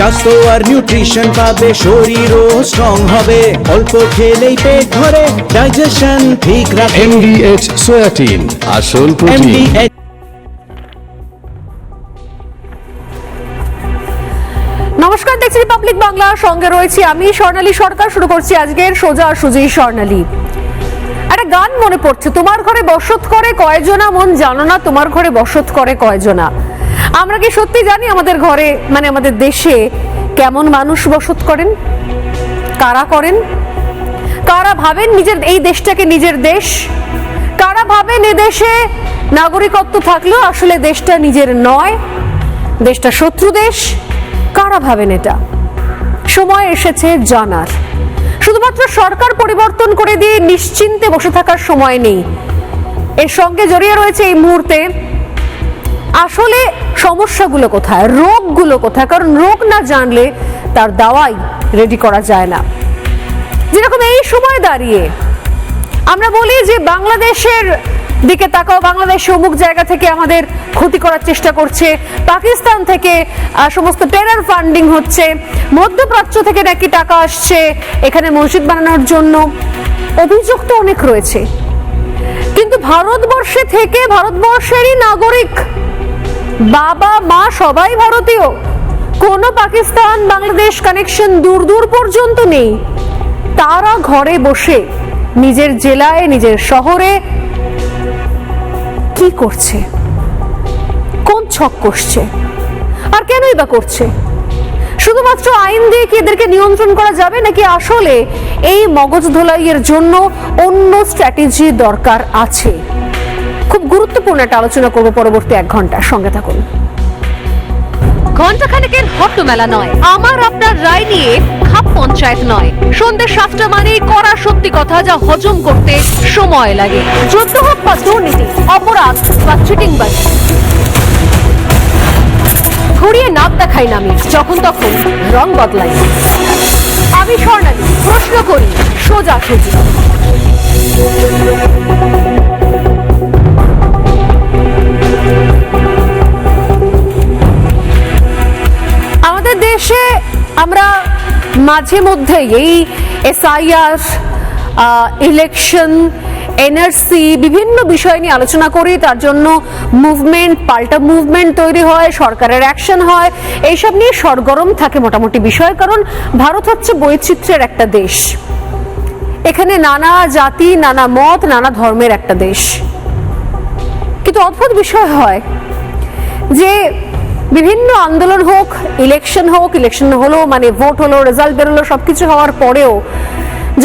স্বাস্থ্য আর নিউট্রিশন পাবে, শরীরও স্ট্রং হবে, অল্প খেলেই পেট ভরে, ডাইজেশন ঠিক রাখে। MDH সোয়াটিন, আসল প্রোটিন। MDH নমস্কার, দেখছি রিপাবলিক বাংলা, সঙ্গে রয়েছি আমি স্বর্ণালী সরকার। শুরু করছি আজকের সোজাসুজি স্বর্ণালী। একটা গান মনে পড়ছে, তোমার ঘরে বসত করে কয়জনা, মন জানো না তোমার ঘরে বসত করে কয়জনা। আমরা কি সত্যি জানি আমাদের ঘরে, মানে আমাদের দেশে কেমন মানুষ বসত করেন? কারা করেন? কারা ভাবেন নিজের এই দেশটাকে নিজের দেশ? কারা ভাবেন এদেশে নাগরিকত্ব থাকলেও আসলে দেশটা নিজের নয়, দেশটা শত্রু দেশ? কারা ভাবেন এটা? সময় এসেছে জানার। শুধুমাত্র সরকার পরিবর্তন করে দিয়ে নিশ্চিন্তে বসে থাকার সময় নেই। এর সঙ্গে জড়িয়ে রয়েছে এই মুহূর্তে আসলে সমস্যাগুলো কোথায়, রোগগুলো কোথায়, কারণ রোগ না জানলে তার দাওয়াই রেডি করা যায় না। যেরকম এই সময় দাঁড়িয়ে আমরা বলি যে বাংলাদেশের দিকে তাকাও, বাংলাদেশ অমুক জায়গা থেকে আমাদের ক্ষতি করার চেষ্টা করছে, পাকিস্তান থেকে সমস্ত টেরর ফান্ডিং হচ্ছে, মধ্যপ্রাচ্য থেকে নাকি টাকা আসছে এখানে মসজিদ বানানোর জন্য। অভিযোগ তো অনেক রয়েছে, কিন্তু ভারতবর্ষে থেকে ভারতবর্ষেরই নাগরিক, বাবা মা সবাই ভারতীয়, কোনো পাকিস্তান বাংলাদেশ কানেকশন দূর দূর পর্যন্ত নেই। তারা ঘরে বসে নিজের জেলায় নিজের শহরে কি করছে, কোন ছক কষছে, আর কেনই বা করছে? শুধুমাত্র আইন দিয়ে কি এদেরকে নিয়ন্ত্রণ করা যাবে, নাকি আসলে এই মগজ ধোলাইয়ের জন্য অন্য স্ট্র্যাটেজি দরকার আছে? খুব গুরুত্বপূর্ণ একটা আলোচনা করব পরবর্তী 1 ঘন্টা, সঙ্গে থাকুন। ঘণ্টাখানেকের হট্টমেলা নয়, আমার আপনার রায় নিয়ে খাপ পঞ্চায়েত নয়। সন্ধ্যে 7টা মানেই কড়া সত্যি কথা, যা হজম করতে সময় লাগে। যুদ্ধ হোক বা দুর্নীতি, অপরাধ বা চিটিংবাজি, ঘুরিয়ে নাক দেখাই না আমি, যখন তখন রং বদলাই। আমি স্বর্ণালী, প্রশ্ন করি সোজাসুজি। আমাদের দেশে আমরা মাঝে মধ্যে এই SIR, ইলেকশন, NRC বিভিন্ন বিষয় নিয়ে আলোচনা করি। তার জন্য মুভমেন্ট, পাল্টা মুভমেন্ট তৈরি হয়, সরকারের অ্যাকশন হয়, এইসব নিয়ে সরগরম থাকে মোটামুটি বিষয়। কারণ ভারত হচ্ছে বৈচিত্র্যের একটা দেশ, এখানে নানা জাতি, নানা মত, নানা ধর্মের একটা দেশ। কিন্তু অদ্ভুত বিষয় হয় যে বিভিন্ন আন্দোলন হোক, ইলেকশন হলো, মানে ভোট হলো, রেজাল্ট বেরোলো, সবকিছু হওয়ার পরেও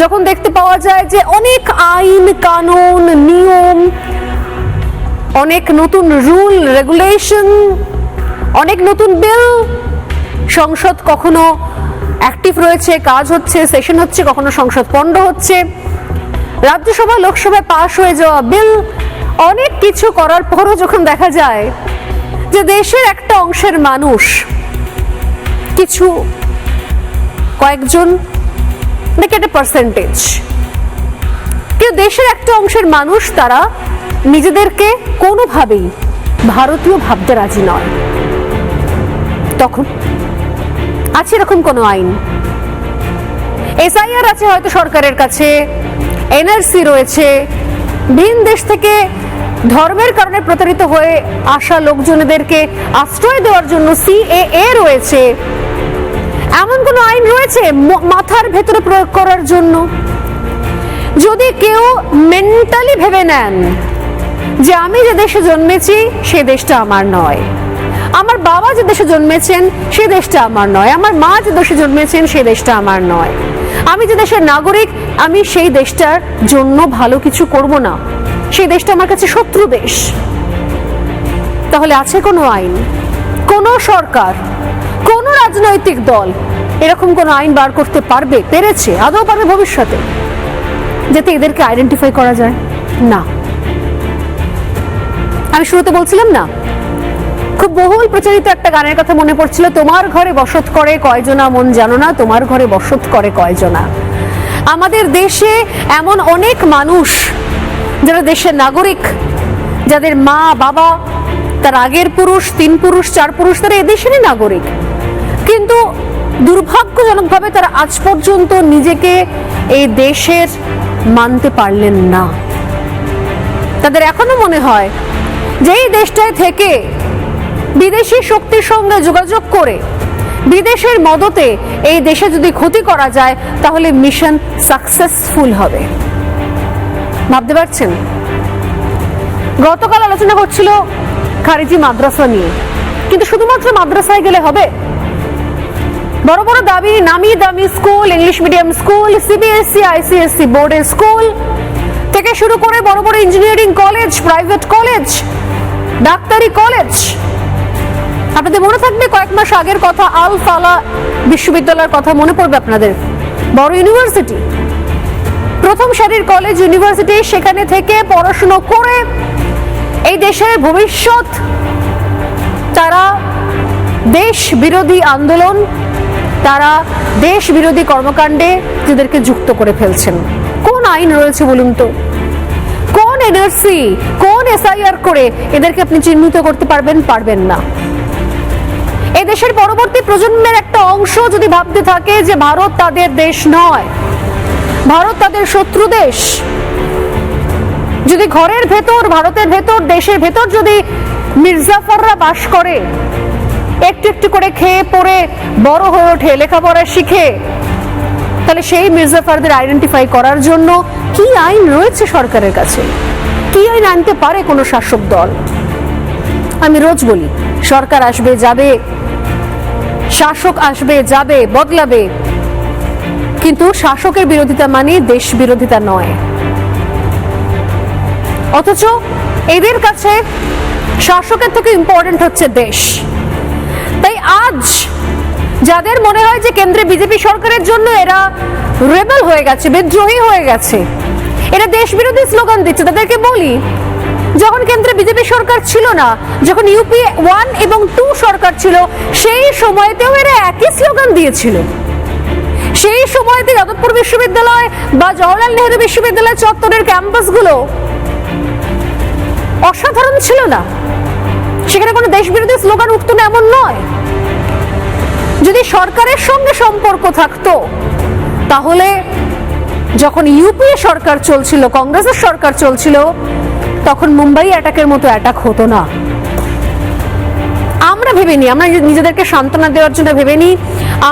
যখন দেখতে পাওয়া যায় যে অনেক আইন কানুন, নিয়ম, অনেক নতুন রুল রেগুলেশন, অনেক নতুন বিল, সংসদ কখনো অ্যাক্টিভ রয়েছে, কাজ হচ্ছে, সেশন হচ্ছে, কখনো সংসদ পণ্ড হচ্ছে, রাজ্যসভা লোকসভায় পাশ হয়ে যাওয়া বিল, অনেক কিছু করার পরও যখন দেখা যায় যে দেশের একটা অংশের মানুষ, কিছু কয়েকজন, নাকি একটা পার্সেন্টেজ, কিন্তু দেশের একটা অংশের মানুষ তারা নিজেদেরকে কোনোভাবেই ভারতীয় ভাবতে রাজি নয়, তখন আছে এরকম কোনো আইন, SIR আছে হয়তো সরকারের কাছে, NRC রয়েছে, ভিন দেশ থেকে ধর্মের কারণে প্রতারিত হয়ে আসা লোকজনদেরকে আশ্রয় দেওয়ার জন্য CAA রয়েছে, এমন কোন আইন রয়েছে মাথার ভেতরে প্রয়োগ করার জন্য? যদি কেউ মেন্টালি ভেবে নেন যে আমি যে দেশে জন্মেছি সে দেশটা আমার নয়, আমার বাবা যে দেশে জন্মেছেন সে দেশটা আমার নয়, আমার মা যে দেশে জন্মেছেন সে দেশটা আমার নয়, আমি যে দেশের নাগরিক আমি সেই দেশটার জন্য ভালো কিছু করব না, সেই দেশটা আমার কাছে শত্রু দেশ, তাহলে আছে কোনো আইন, কোন সরকার, কোন রাজনৈতিক দল এরকম কোন আইন বার করতে পারবে, পেরেছে, আদৌ পারবে ভবিষ্যতে, যাতে এদেরকে আইডেন্টিফাই করা যায়? না। আমি শুরুতে বলছিলাম না, খুব বহুল প্রচারিত একটা গানের কথা মনে পড়ছিল, তোমার ঘরে বসত করে কয়জনা, মন জানো না তোমার ঘরে বসত করে কয়জনা। আমাদের দেশে এমন অনেক মানুষ যারা দেশের নাগরিক, যাদের মা বাবা, তার আগের পুরুষ, 3 পুরুষ, 4 পুরুষ, তারা এদেশেরই নাগরিক, কিন্তু দুর্ভাগ্যজনকভাবে তারা আজ পর্যন্ত নিজেকে এই দেশের মানতে পারলেন না। তাদের এখনো মনে হয় যে এই দেশটায় থেকে বিদেশি শক্তির সঙ্গে যোগাযোগ করে বিদেশের মদতে এই দেশে যদি ক্ষতি করা যায় তাহলে মিশন সাকসেসফুল হবে। ভাবতে পারছেন? গতকাল আলোচনা করছিল খারিজি মাদ্রাসা নিয়ে, কিন্তু শুধুমাত্র মাদ্রাসায় গেলে হবে? বড় বড় দাবি, নামি দামি school, English medium school, CBSE ICSE বোর্ডের স্কুল থেকে শুরু করে বড় বড় ইঞ্জিনিয়ারিং কলেজ, প্রাইভেট কলেজ, ডাক্তারি কলেজ। আপনাদের মনে থাকবে কয়েক মাস আগের কথা, আল ফালা বিশ্ববিদ্যালয়ের কথা মনে পড়বে আপনাদের। বড় ইউনিভার্সিটি, প্রথম সারির কলেজ, ইউনিভার্সিটি, সেখানে থেকে পড়াশোনা করে এই দেশের ভবিষ্যৎ তারা দেশ বিরোধী আন্দোলন, তারা দেশ বিরোধী কর্মকাণ্ডে নিজেদেরকে যুক্ত করে ফেলছেন। কোন আইন রয়েছে বলুন তো? কোন এনআরসি, কোন এসআইআর করে এদেরকে আপনি চিহ্নিত করতে পারবেন? পারবেন না। এই দেশের পরবর্তী প্রজন্মের একটা অংশ যদি ভাবতে থাকে যে ভারত তাদের দেশ নয়, ভারত তাদের শত্রু দেশ, যদি ঘরের ভেতর, ভারতের ভেতর, দেশের ভেতর যদি মির্জাফররা বাস করে, একটু একটু করে খেয়ে পড়ে বড় হয়ে ওঠে, লেখাপড়া শিখে, তাহলে সেই মির্জাফরদের আইডেন্টিফাই করার জন্য কি আইন রয়েছে সরকারের কাছে? কি আইন আনতে পারে কোনো শাসক দল? আমি রোজ বলি, সরকার আসবে যাবে, শাসক আসবে যাবে, বদলাবে, কিন্তু শাসকের বিরোধিতা মানে দেশ বিরোধিতা নয়। অথচ এদের কাছে শাসকের থেকে ইম্পর্টেন্ট হচ্ছে দেশ। তাই আজ যাদের মনে হয় যে কেন্দ্রে বিজেপি সরকারের জন্য এরা রেবেল হয়ে গেছে, বিদ্রোহী হয়ে গেছে, এরা দেশ বিরোধী স্লোগান দিচ্ছে, তাদেরকে বলি, যখন কেন্দ্রে বিজেপি সরকার ছিল না, যখন ইউপি 1 এবং 2 সরকার ছিল, সেই সময়তেও এরা একই স্লোগান দিয়েছিল। সেই সময়তে যাদবপুর বিশ্ববিদ্যালয় বা জওহরলাল নেহরু বিশ্ববিদ্যালয় চত্বরের ক্যাম্পাসগুলো অসাধারণ ছিল না, সেখানে কোনো দেশ বিরোধী স্লোগান উঠতো না এমন নয়। যদি সরকারের সঙ্গে সম্পর্ক থাকতো তাহলে যখন ইউপিএ সরকার চলছিল, কংগ্রেসের সরকার চলছিল, তখন মুম্বাই অ্যাটাকের মতো অ্যাটাক হতো না। আমরা ভেবেনি, আমরা নিজেদেরকে সান্ত্বনা দেওয়ার জন্য ভেবেনি,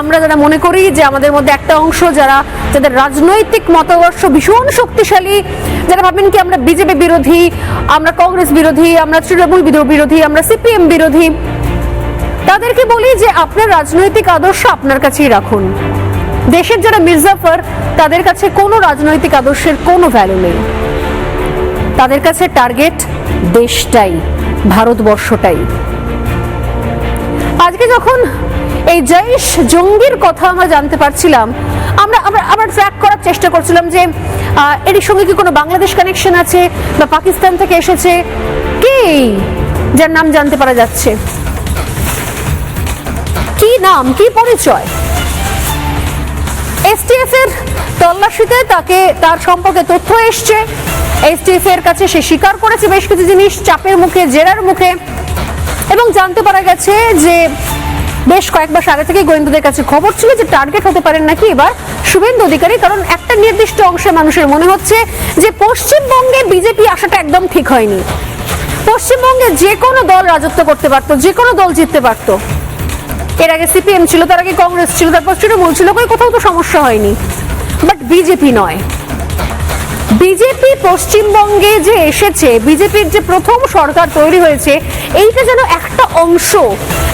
আমরা যারা মনে করি যে আমাদের মধ্যে একটা অংশ যাদের রাজনৈতিক মতাদর্শ ভীষণ শক্তিশালী, যারা ভাবেন কি আমরা বিজেপি বিরোধী, আমরা কংগ্রেস বিরোধী, আমরা তৃণমূল বিরোধী, আমরা সিপিএম বিরোধী, তাদেরকে বলি যে আপনার রাজনৈতিক আদর্শ আপনার কাছেই রাখুন। দেশের যারা মির্জাফর, তাদের কাছে কোনো রাজনৈতিক আদর্শের কোনো ভ্যালু নেই, তাদের কাছে টার্গেট দেশটাই, ভারতবর্ষটাই। আজকে যখন এই জৈশ জঙ্গির কথা আমরা জানতে পারছিলাম, আমরা ট্র্যাক করার চেষ্টা করছিলাম যে এর সঙ্গে কি কোনো বাংলাদেশ কানেকশন আছে বা পাকিস্তান থেকে এসেছে, কে যার নাম জানতে পারা যাচ্ছে, কি নাম, কি পরিচয়। এসটিএফ এর তল্লাশিতে তার সম্পর্কে তথ্য এসছে, এসটিএফ এর কাছে সে স্বীকার করেছে বেশ কিছু জিনিস, চাপের মুখে, জেরার মুখে, এবং জানতে পারা গেছে যে বেশ কয়েক মাস আগে থেকে গোয়েন্দাদের কাছে খবর ছিল যে টার্গেট হতে পারেন নাকি এবার শুভেন্দু অধিকারী, কারণ একটা নির্দিষ্ট অংশের মানুষের মনে হচ্ছে যে পশ্চিমবঙ্গে বিজেপি আসাটা একদম ঠিক হয়নি। পশ্চিমবঙ্গে যে কোনো দল রাজত্ব করতে পারতো, যে কোনো দল জিততে পারতো। এর আগে সিপিএম ছিল, তার আগে কংগ্রেস ছিল, তারপর তৃণমূল ছিল, কোথাও তো সমস্যা হয়নি, বাট বিজেপি নয়। বিজেপি পশ্চিমবঙ্গে যে এসেছে, বিজেপির যে প্রথম সরকার তৈরি হয়েছে, এইটা যেন একটা অংশ,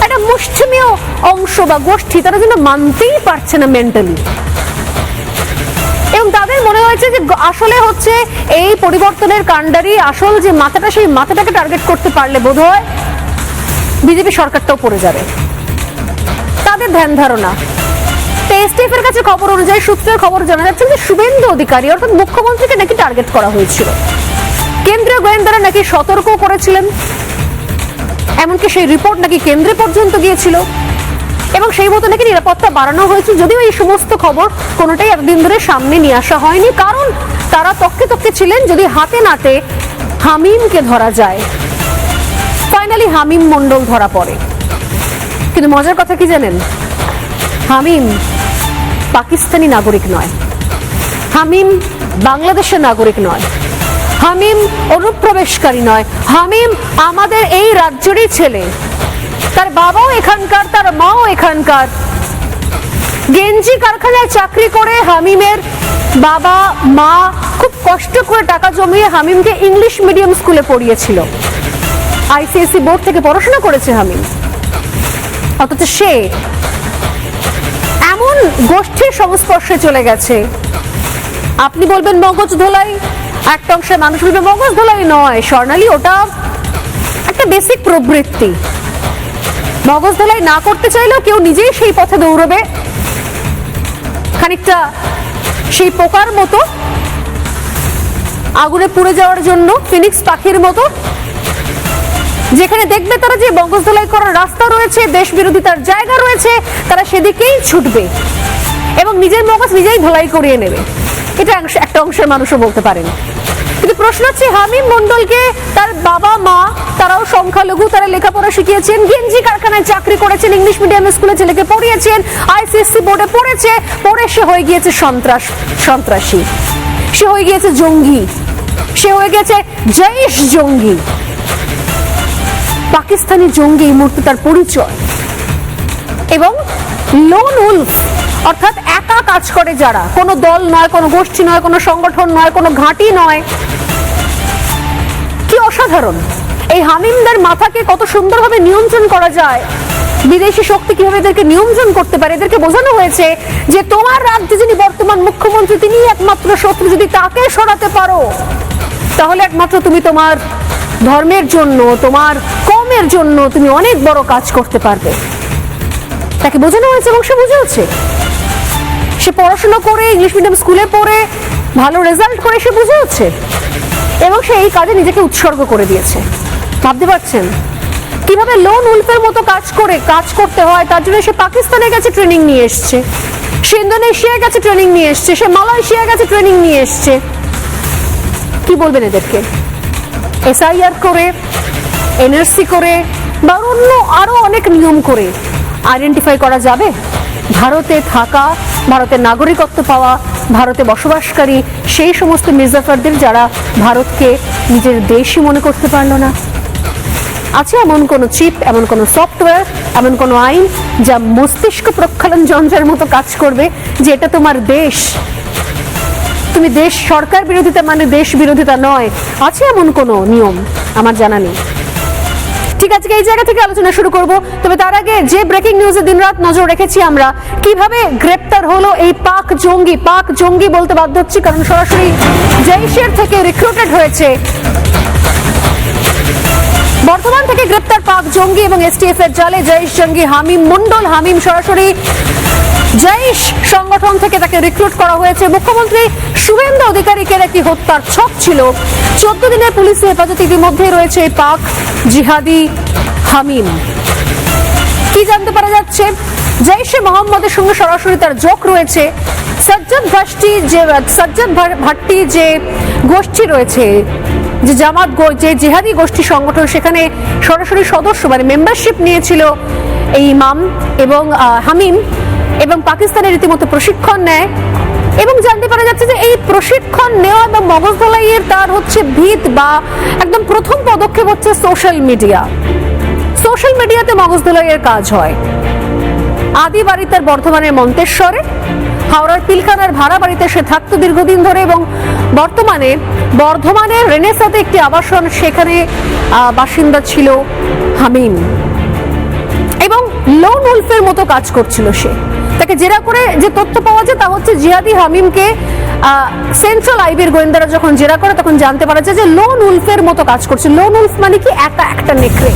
একটা মুষ্টিমেয় অংশ বা গোষ্ঠী, তারা যেন মানতেই পারছে না মেন্টালি। এবং তাদের মনে হয়েছে যে আসলে হচ্ছে এই পরিবর্তনের কাণ্ডারি আসল যে মাথাটা, সেই মাথাটাকে টার্গেট করতে পারলে বোধহয় বিজেপি সরকারটাও পড়ে যাবে, তাদের ধ্যান ধারণা। এসটিএফ এর কাছে খবর অনুযায়ী, সূত্রের খবর জানা যাচ্ছে যে শুভেন্দু অধিকারী অর্থাৎ মুখ্যমন্ত্রীকে নাকি টার্গেট করা হয়েছিল। কেন্দ্রীয় গোয়েন্দারা নাকি সতর্ক করেছিলেন, এমনকি সেই রিপোর্ট নাকি কেন্দ্রে পর্যন্ত গিয়েছিল, এবং সেই মতো নাকি নিরাপত্তা বাড়ানো হয়েছে। যদিও এই সমস্ত খবর কোনোটাই এতদিন ধরে সামনে নিয়ে আসা হয়নি, কারণ তারা তককে ছিলেন যদি হাতে নাতে হামিমকে ধরা যায়। ফাইনালি হামিম মন্ডল ধরা পড়ে, কিন্তু মজার কথা কি জানেন, হামিম পাকিস্তানি নাগরিক নয়, হামিম বাংলাদেশের নাগরিক নয়, হামিম অনুপ্রবেশকারী নয়, হামিম আমাদের এই রাজ্যেরই ছেলে। তার বাবাও এখানকার, তার মাও এখানকার। গেঞ্জি কারখানায় চাকরি করে হামিমের বাবা মা খুব কষ্ট করে টাকা জমিয়ে হামিমকে ইংলিশ মিডিয়াম স্কুলে পড়িয়েছিল। আইসিএসসি বোর্ড থেকে পড়াশোনা করেছে হামিম। অথচ সে এমন গোষ্ঠীর সংস্পর্শে চলে গেছে। আপনি বলবেন মগজ ধোলাই, একটা অংশের মানুষ বলবে মগজ ধোলাই নয় স্বর্ণালী, ওটা একটা বেসিক প্রবৃত্তি। মগজ ধোলাই না করতে চাইলেও কেউ নিজেই সেই পথে দৌড়বে, খানিকটা সেই পোকার মতো আগুনে পুড়ে যাওয়ার জন্য, ফিনিক্স পাখির মতো। যেখানে দেখবে তারা যে মগজ ধোলাই করার রাস্তা রয়েছে, দেশ বিরোধিতার জায়গা রয়েছে, তারা সেদিকেই ছুটবে এবং নিজের মগজ নিজেই ধোলাই করিয়ে নেবে। এটা একটা অংশের মানুষও বলতে পারেন। কিন্তু প্রশ্ন হচ্ছে, হামিম মন্ডলকে তার বাবা মা তারাও সংখ্যালঘু, তারা লেখাপড়া শিখিয়েছেন, গেঞ্জি কারখানায় চাকরি করেছেন, ইংলিশ মিডিয়াম স্কুলে ছেলেকে পড়িয়েছেন, আইসিএসসি বোর্ডে পড়েছে, পড়ে সে হয়ে গিয়েছে সন্ত্রাসী, সে হয়ে গিয়েছে জঙ্গি, সে হয়ে গেছে জৈশ জঙ্গি, পাকিস্তানি জঙ্গি এই মুহূর্তে তার পরিচয়। এবং লোন উলফ অর্থাৎ একা কাজ করে যারা, কোনো দল নয়, কোনো গোষ্ঠী নয়, কোনো সংগঠন নয়, কোনো ঘাঁটি নয়। কি অসাধারণ! এই হামিমদের মাথাকে কত সুন্দরভাবে নিয়ন্ত্রণ করা যায়, বিদেশি শক্তি কিভাবে এদেরকে নিয়ন্ত্রণ করতে পারে। এদেরকে বোঝানো হয়েছে যে তোমার রাজ্যে যিনি বর্তমান মুখ্যমন্ত্রী তিনি একমাত্র শত্রু, যদি তাকে সরাতে পারো তাহলে একমাত্র তুমি তোমার ধর্মের জন্য, তোমার কমের জন্য তুমি অনেক বড় কাজ করতে পারবে। তাকে বোঝানো হয়েছে এবং সে বুঝেওছে। সে পড়াশোনা করে, ইংলিশ মিডিয়াম স্কুলে পড়ে, ভালো রেজাল্ট করে সে বুঝেওছে এবং সে এই কাজে নিজেকে উৎসর্গ করে দিয়েছে। ভাবতে পারছেন কিভাবে লোন উলফের মতো কাজ করতে হয়? তার জন্য সে পাকিস্তানে গেছে, ট্রেনিং নিয়ে এসছে, সে ইন্দোনেশিয়ায় গেছে, ট্রেনিং নিয়ে এসছে, সে মালয়েশিয়া গেছে, ট্রেনিং নিয়ে এসছে। কি বলবেন এদেরকে? এসআইআর করে, এনআরসি করে বা অন্য আরো অনেক নিয়ম করে আইডেন্টিফাই করা যাবে ভারতে থাকা, ভারতের নাগরিকত্ব পাওয়া, ভারতে বসবাসকারী সেই সমস্ত মির্জাফরদের যারা ভারতকে নিজের দেশই মনে করতে পারলো না? আছে এমন কোন চিপ, এমন কোন সফটওয়্যার, এমন কোন আইন যা মস্তিষ্ক প্রক্ষালন যন্ত্রের মতো কাজ করবে যে এটা তোমার দেশ, তুমি দেশ সরকার বিরোধিতা মানে দেশ বিরোধিতা নয়? আছে এমন কোন নিয়ম? আমার জানা নেই। ঠিক আছে, এই জায়গা থেকে আলোচনা শুরু করব। তবে তার আগে যে ব্রেকিং নিউজে দিনরাত নজর রেখেছি আমরা, কিভাবে গ্রেপ্তার হলো এই পাক জঙ্গি বলতে বাধ্য হচ্ছি কারণ সরাসরি জৈশের থেকে রিক্রুটেড হয়েছে। বর্ধমান থেকে গ্রেপ্তার পাক জঙ্গি এবং এসটিএফ এর জালে জৈশ জঙ্গি হামিম মন্ডল। হামিম সরাসরি জৈশ সংগঠন থেকে তাকে রিক্রুট করা হয়েছে। মুখ্যমন্ত্রী শুভেন্দু অধিকারীকে একটি হত্যার ছক ছিল। 14 দিনের পুলিশি হেফাজতে ইতিমধ্যে রয়েছে এই পাক জিহাদি হামিম। কি জানতে পারা যাচ্ছে? জৈশে মোহাম্মদের সঙ্গে সরাসরি তার যোগ রয়েছে। সজ্জদ ভাট্টি যে গোষ্ঠী রয়েছে, যে জামাত, যে জিহাদি গোষ্ঠী সংগঠন, সেখানে সরাসরি সদস্য মানে মেম্বারশিপ নিয়েছিল এই ইমাম এবং হামিম, এবং পাকিস্তানের রীতিমতো প্রশিক্ষণ নেয়। এবং জানতে পারা যাচ্ছে যে এই প্রশিক্ষণ নেওয়া এবং মগজ ধোলাইয়ের তার হচ্ছে ভিত বা একদম প্রথম পদক্ষেপ হচ্ছে সোশ্যাল মিডিয়াতে মগজ ধোলাইয়ের কাজ হয়। আদি বাড়ি তার বর্ধমানের মন্তেশ্বরে, হাওড়ার পিলখানার ভাড়া বাড়িতে সে থাকতো দীর্ঘদিন ধরে এবং বর্তমানে বর্ধমানের রেনেসাতে একটি আবাসন, সেখানে বাসিন্দা ছিল হামিম এবং লোন উলফের মতো কাজ করছিল সে। তাকে জেরা করে যে তথ্য পাওয়া যায় তা হচ্ছে জিহাদি হামিমকে সেন্ট্রাল আইবির গোয়েন্দারা যখন জেরা করে তখন জানতে পারা যায় যে লোন উলফের মতো কাজ করছে। লোন উলফ মানে কি? একটা নেকড়ে,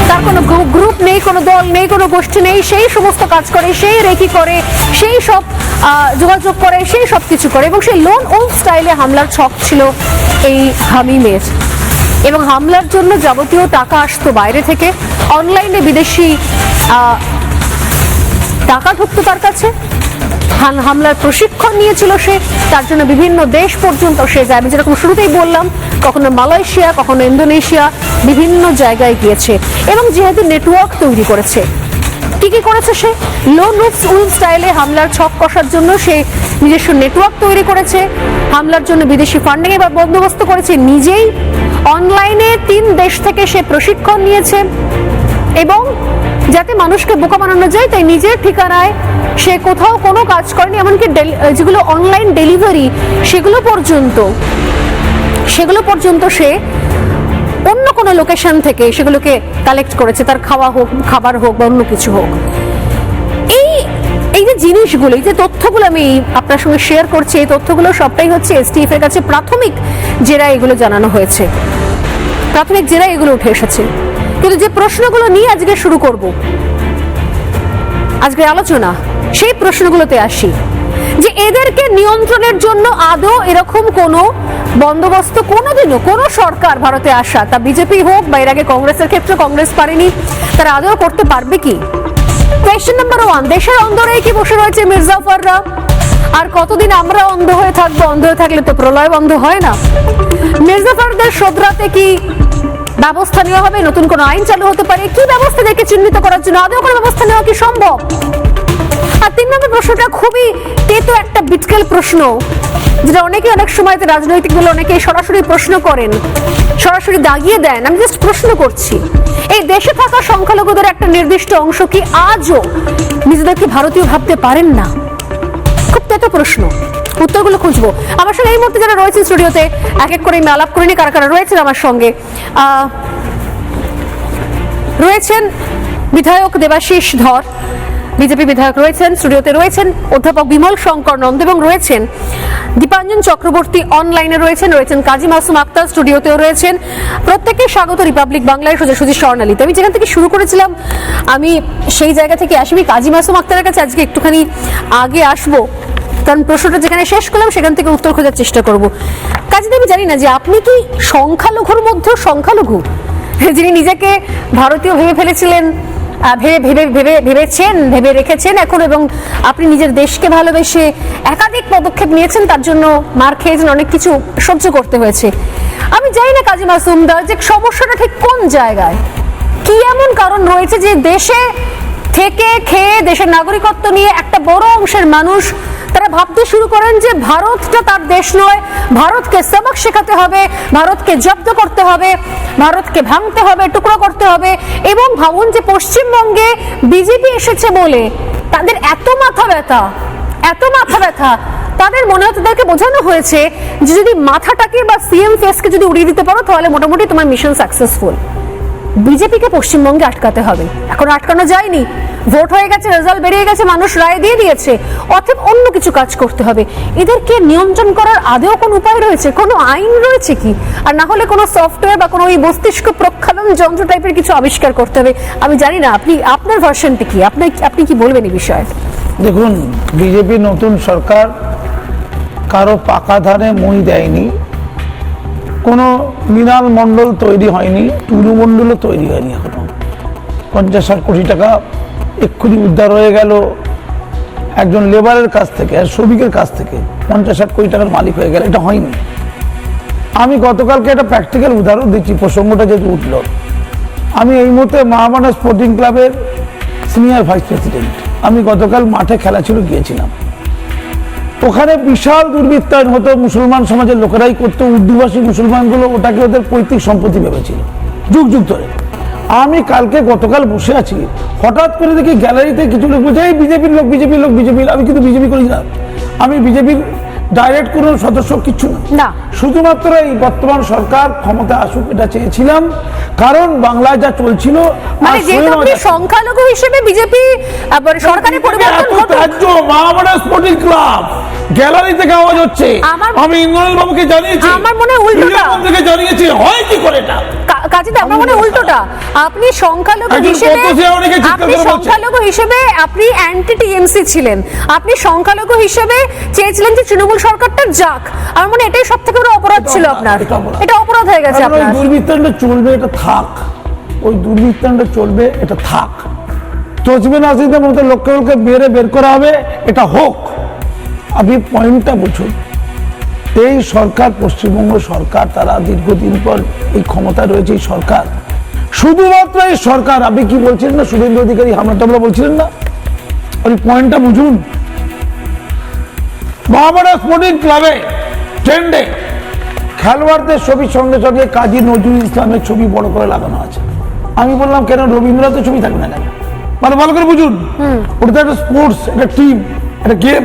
তার কোনো গ্রুপ নেই, কোনো দল নেই, কোনো গোষ্ঠী নেই, সেই সমস্ত কাজ করে, সেই রেকি করে, সেই সব যোগাযোগ করে, সেই সব কিছু করে এবং সেই লোন উলফ স্টাইলে হামলার ছক ছিল এই হামিমের। এবং হামলার জন্য যাবতীয় টাকা আসতো বাইরে থেকে, অনলাইনে বিদেশি টাকা ঢুকতো তার কাছে। হামলার প্রশিক্ষণ নিয়েছিল সে, তার জন্য বিভিন্ন দেশ পর্যন্ত সে যায়। আমি যেরকম শুরুতেই বললাম, কখনো মালয়েশিয়া, কখনো ইন্দোনেশিয়া, বিভিন্ন জায়গায় গিয়েছে এবং যেহেতু নেটওয়ার্ক তৈরি করেছে। কি কি করেছে সে? লোন উইল স্টাইলে হামলার ছক কষার জন্য সে নিজস্ব নেটওয়ার্ক তৈরি করেছে, হামলার জন্য বিদেশি ফান্ডিং এর বন্দোবস্ত করেছে, নিজেই অনলাইনে 3 দেশ থেকে সে প্রশিক্ষণ নিয়েছে এবং যাতে মানুষকে বোকা বানানো যায় তাই নিজের ঠিকানায় সে কোথাও কোনো কাজ করেনি, এমনকি যেগুলো অনলাইন ডেলিভারি সেগুলো পর্যন্ত সে অন্য কোনো লোকেশন থেকে সেগুলোকে কালেক্ট করেছে, তার খাবার হোক বা অন্য কিছু হোক। এই যে জিনিসগুলো, এই যে তথ্যগুলো আমি আপনার সঙ্গে শেয়ার করছি, এই তথ্যগুলো সবটাই হচ্ছে এসটিএফ এর কাছে প্রাথমিক জেরা এগুলো জানানো হয়েছে, প্রাথমিক জেরা এগুলো উঠে এসেছে। কিন্তু যে প্রশ্নগুলো নিয়ে আজকে শুরু করব আজকের আলোচনা, সেই প্রশ্নগুলোতে আসি যে এদেরকে নিয়ন্ত্রণের জন্য আদৌ এরকম কোনো বন্দোবস্ত কোনোদিনও কোনো সরকার ভারতে আসা, তা বিজেপি হোক বা এর আগে কংগ্রেসের ক্ষেত্রে কংগ্রেস পারেনি, তারা আদৌ করতে পারবে কি? কোয়েশ্চেন নাম্বার 1, দেশের অন্দরেই কি বসে রয়েছে মির্জাফররা? আর কতদিন আমরা অন্ধ হয়ে থাকবো? অন্ধ হয়ে থাকলে তো প্রলয় বন্ধ হয় না। মির্জাফরদের শোধরাতে কি ব্যবস্থা নেওয়া হবে? নতুন কোনো আইন চালু হতে পারে? কি ব্যবস্থা দেখে চিহ্নিত করার জন্য আদৌ কোনো ব্যবস্থা নেওয়া কি সম্ভব? আর 3 নম্বর প্রশ্নটা খুবই তেতো একটা বিটকেল প্রশ্ন, যেটা অনেকে অনেক সময় রাজনৈতিক দল অনেকে সরাসরি প্রশ্ন করেন, সরাসরি দাগিয়ে দেন। আমি জাস্ট প্রশ্ন করছি, এই দেশে থাকা সংখ্যালঘুদের একটা নির্দিষ্ট অংশ কি আজও নিজেদেরকে ভারতীয় ভাবতে পারেন না? খুব তেতো প্রশ্ন, উত্তরগুলো খুঁজবো। আমার সঙ্গে এই মুহূর্তে যারা রয়েছে স্টুডিওতে এক এক করে আমি আলাপ করে নিই কারা কারা রয়েছেন আমার সঙ্গে। রয়েছেন বিধায়ক দেবাশিস ধর, বিজেপি বিধায়ক রয়েছেন স্টুডিওতে, রয়েছেন অধ্যাপক বিমল শঙ্কর নন্দ এবং রয়েছেন দীপাঞ্জন চক্রবর্তী অনলাইনে রয়েছেন কাজী মাসুম আক্তার স্টুডিওতেও রয়েছেন। প্রত্যেককে স্বাগত রিপাবলিক বাংলায় সোজাসুজি স্বর্ণালী। আমি যেখান থেকে শুরু করেছিলাম আমি সেই জায়গা থেকে আসি, কাজী মাসুম আক্তারের কাছে আজকে একটুখানি আগে আসবো, কারণ প্রশ্নটা যেখানে শেষ করলাম সেখান থেকে উত্তর খোঁজার চেষ্টা করব। কাজী আমি জানি না যে আপনি কি সংখ্যালঘুর মধ্যেও সংখ্যালঘু, যিনি নিজেকে ভারতীয় ভেবে ফেলেছিলেন, ভেবে রেখেছেন এখন, এবং আপনি নিজের দেশকে ভালোবেসে একাধিক পদক্ষেপ নিয়েছেন, তার জন্য মার খেয়েছেন, অনেক কিছু সহ্য করতে হয়েছে। আমি জানি না কাজী মাসুম দা যে সমস্যাটা ঠিক কোন জায়গায়, কি এমন কারণ রয়েছে যে দেশে থেকে খেয়ে দেশের নাগরিকত্ব নিয়ে একটা বড় অংশের মানুষ তারা ভাবতে শুরু করেন যে ভারতটা তার দেশ নয়, ভারতকে সবক শেখাতে হবে, ভারতকে জব্দ করতে হবে, ভারতকে ভাঙতে হবে, টুকরো করতে হবে। এবং ভাবুন যে পশ্চিমবঙ্গে বিজেপি এসেছে বলে তাদের এত মাথা ব্যথা, তাদের মনে হয় তাদেরকে বোঝানো হয়েছে যে যদি মাথাটাকে বা সিএম ফেসকে যদি উড়িয়ে দিতে পারো তাহলে মোটামুটি তোমার মিশন সাকসেসফুল। বিজেপিকে পশ্চিমবঙ্গে আটকাতে হবে, এখন আটকানো যায়নি, ভোট হয়ে গেছে, রেজাল্ট বেরিয়ে গেছে, মানুষ রায় দিয়ে দিয়েছে, অতএব অন্য কিছু কাজ করতে হবে। এদেরকে নিয়ন্ত্রণ করার আদৌ কোনো উপায় রয়েছে, কোনো আইন রয়েছে কি? আর না হলে কোনো সফটওয়্যার বা কোনো ওই মস্তিষ্ক প্রক্ষালন যন্ত্র টাইপের কিছু আবিষ্কার করতে হবে। আমি জানি না আপনার ভার্সনটা কি, আপনি কি বলবেন এই বিষয়ে? দেখুন, বিজেপি নতুন সরকার কারো পাকা ধানে মই দেয়নি, কোনো মৃণাল মণ্ডল তৈরি হয়নি, টুলু মণ্ডলও তৈরি হয়নি এখনো। 50-60 কোটি টাকা এক্ষুনি উদ্ধার হয়ে গেল একজন লেবারের কাছ থেকে, আর শ্রমিকের কাছ থেকে 50-60 কোটি টাকার মালিক হয়ে গেল, এটা হয়নি। আমি গতকালকে একটা প্র্যাকটিক্যাল উদাহরণ দিচ্ছি, প্রসঙ্গটা যেহেতু উঠল। আমি এই মুহূর্তে মহামানা স্পোর্টিং ক্লাবের সিনিয়র ভাইস প্রেসিডেন্ট। আমি গতকাল মাঠে খেলা ছিল গিয়েছিলাম, ওখানে বিশাল দুর্বৃত্তায়ন হতো, মুসলমান সমাজের লোকেরাই করতো, উর্দুভাষী মুসলমানগুলো ওটাকে ওদের পৈতৃক সম্পত্তি ভেবেছিল যুগ যুগ ধরে। আমি গতকাল বসে আছি, হঠাৎ করে দেখি গ্যালারিতে কিছু লোক বলছে এই বিজেপির লোক। আমি কিন্তু বিজেপি করি না, আমি বিজেপির ডাইরেক্ট কোনো সদস্য কিছু না, শুধুমাত্র এই বর্তমান সরকার ক্ষমতা আসুক এটা চেয়েছিলাম, কারণ বাংলায় যা চলছিল। মানে যেহেতু আপনি সংখ্যালঘু হিসেবে বিজেপি সরকারের পরিবর্তন হতো, মহামানা স্পোর্টিং ক্লাব গ্যালারি থেকে আওয়াজ হচ্ছে, আমি ইন্দ্রনীল বাবুকে জানিয়েছি, আমার মনে হয় উল্টোটা জানিয়েছি, হয় কি করে এটা কাজীদা, আমার মনে হয় উল্টোটা। আপনি সংখ্যালঘু হিসেবে আপনি অ্যান্টি টিএমসি ছিলেন, আপনি সংখ্যালঘু হিসেবে চেয়েছিলেন যে তৃণমূল সরকারটা যাক। আমার মনে এটাই সব থেকে বড় অপরাধ ছিল আপনার, এটা অপরাধ হয়ে গেছে আপনার। দুর্বৃত্তায়নটা চলবে, এটা থাক, ওই দুর্বৃত্তায়নটা চলবে, এটা থাক। তসবিন আসিদের মতো লোককে বের করা হবে, এটা হোক। আপনি পয়েন্টটা বুঝুন, এই সরকার পশ্চিমবঙ্গ সরকার, তারা দীর্ঘদিন পর এই ক্ষমতা রয়েছে, এই সরকার শুধুমাত্র এই সরকার, আপনি কি বলছিলেন না শুভেন্দু অধিকারী হামলা টামলা বলছিলেন না, ওই পয়েন্টটা বুঝুন। মহামারা স্পোর্টিং ক্লাবে ট্রেন্ডে খেলোয়াড়দের ছবির সঙ্গে সঙ্গে কাজী নজরুল ইসলামের ছবি বড় করে লাগানো আছে। আমি বললাম কেন রবীন্দ্রনাথের ছবি থাকবে না কেন? মানে ভালো করে বুঝুন, ওটা একটা স্পোর্টস, একটা টিম, একটা গেম।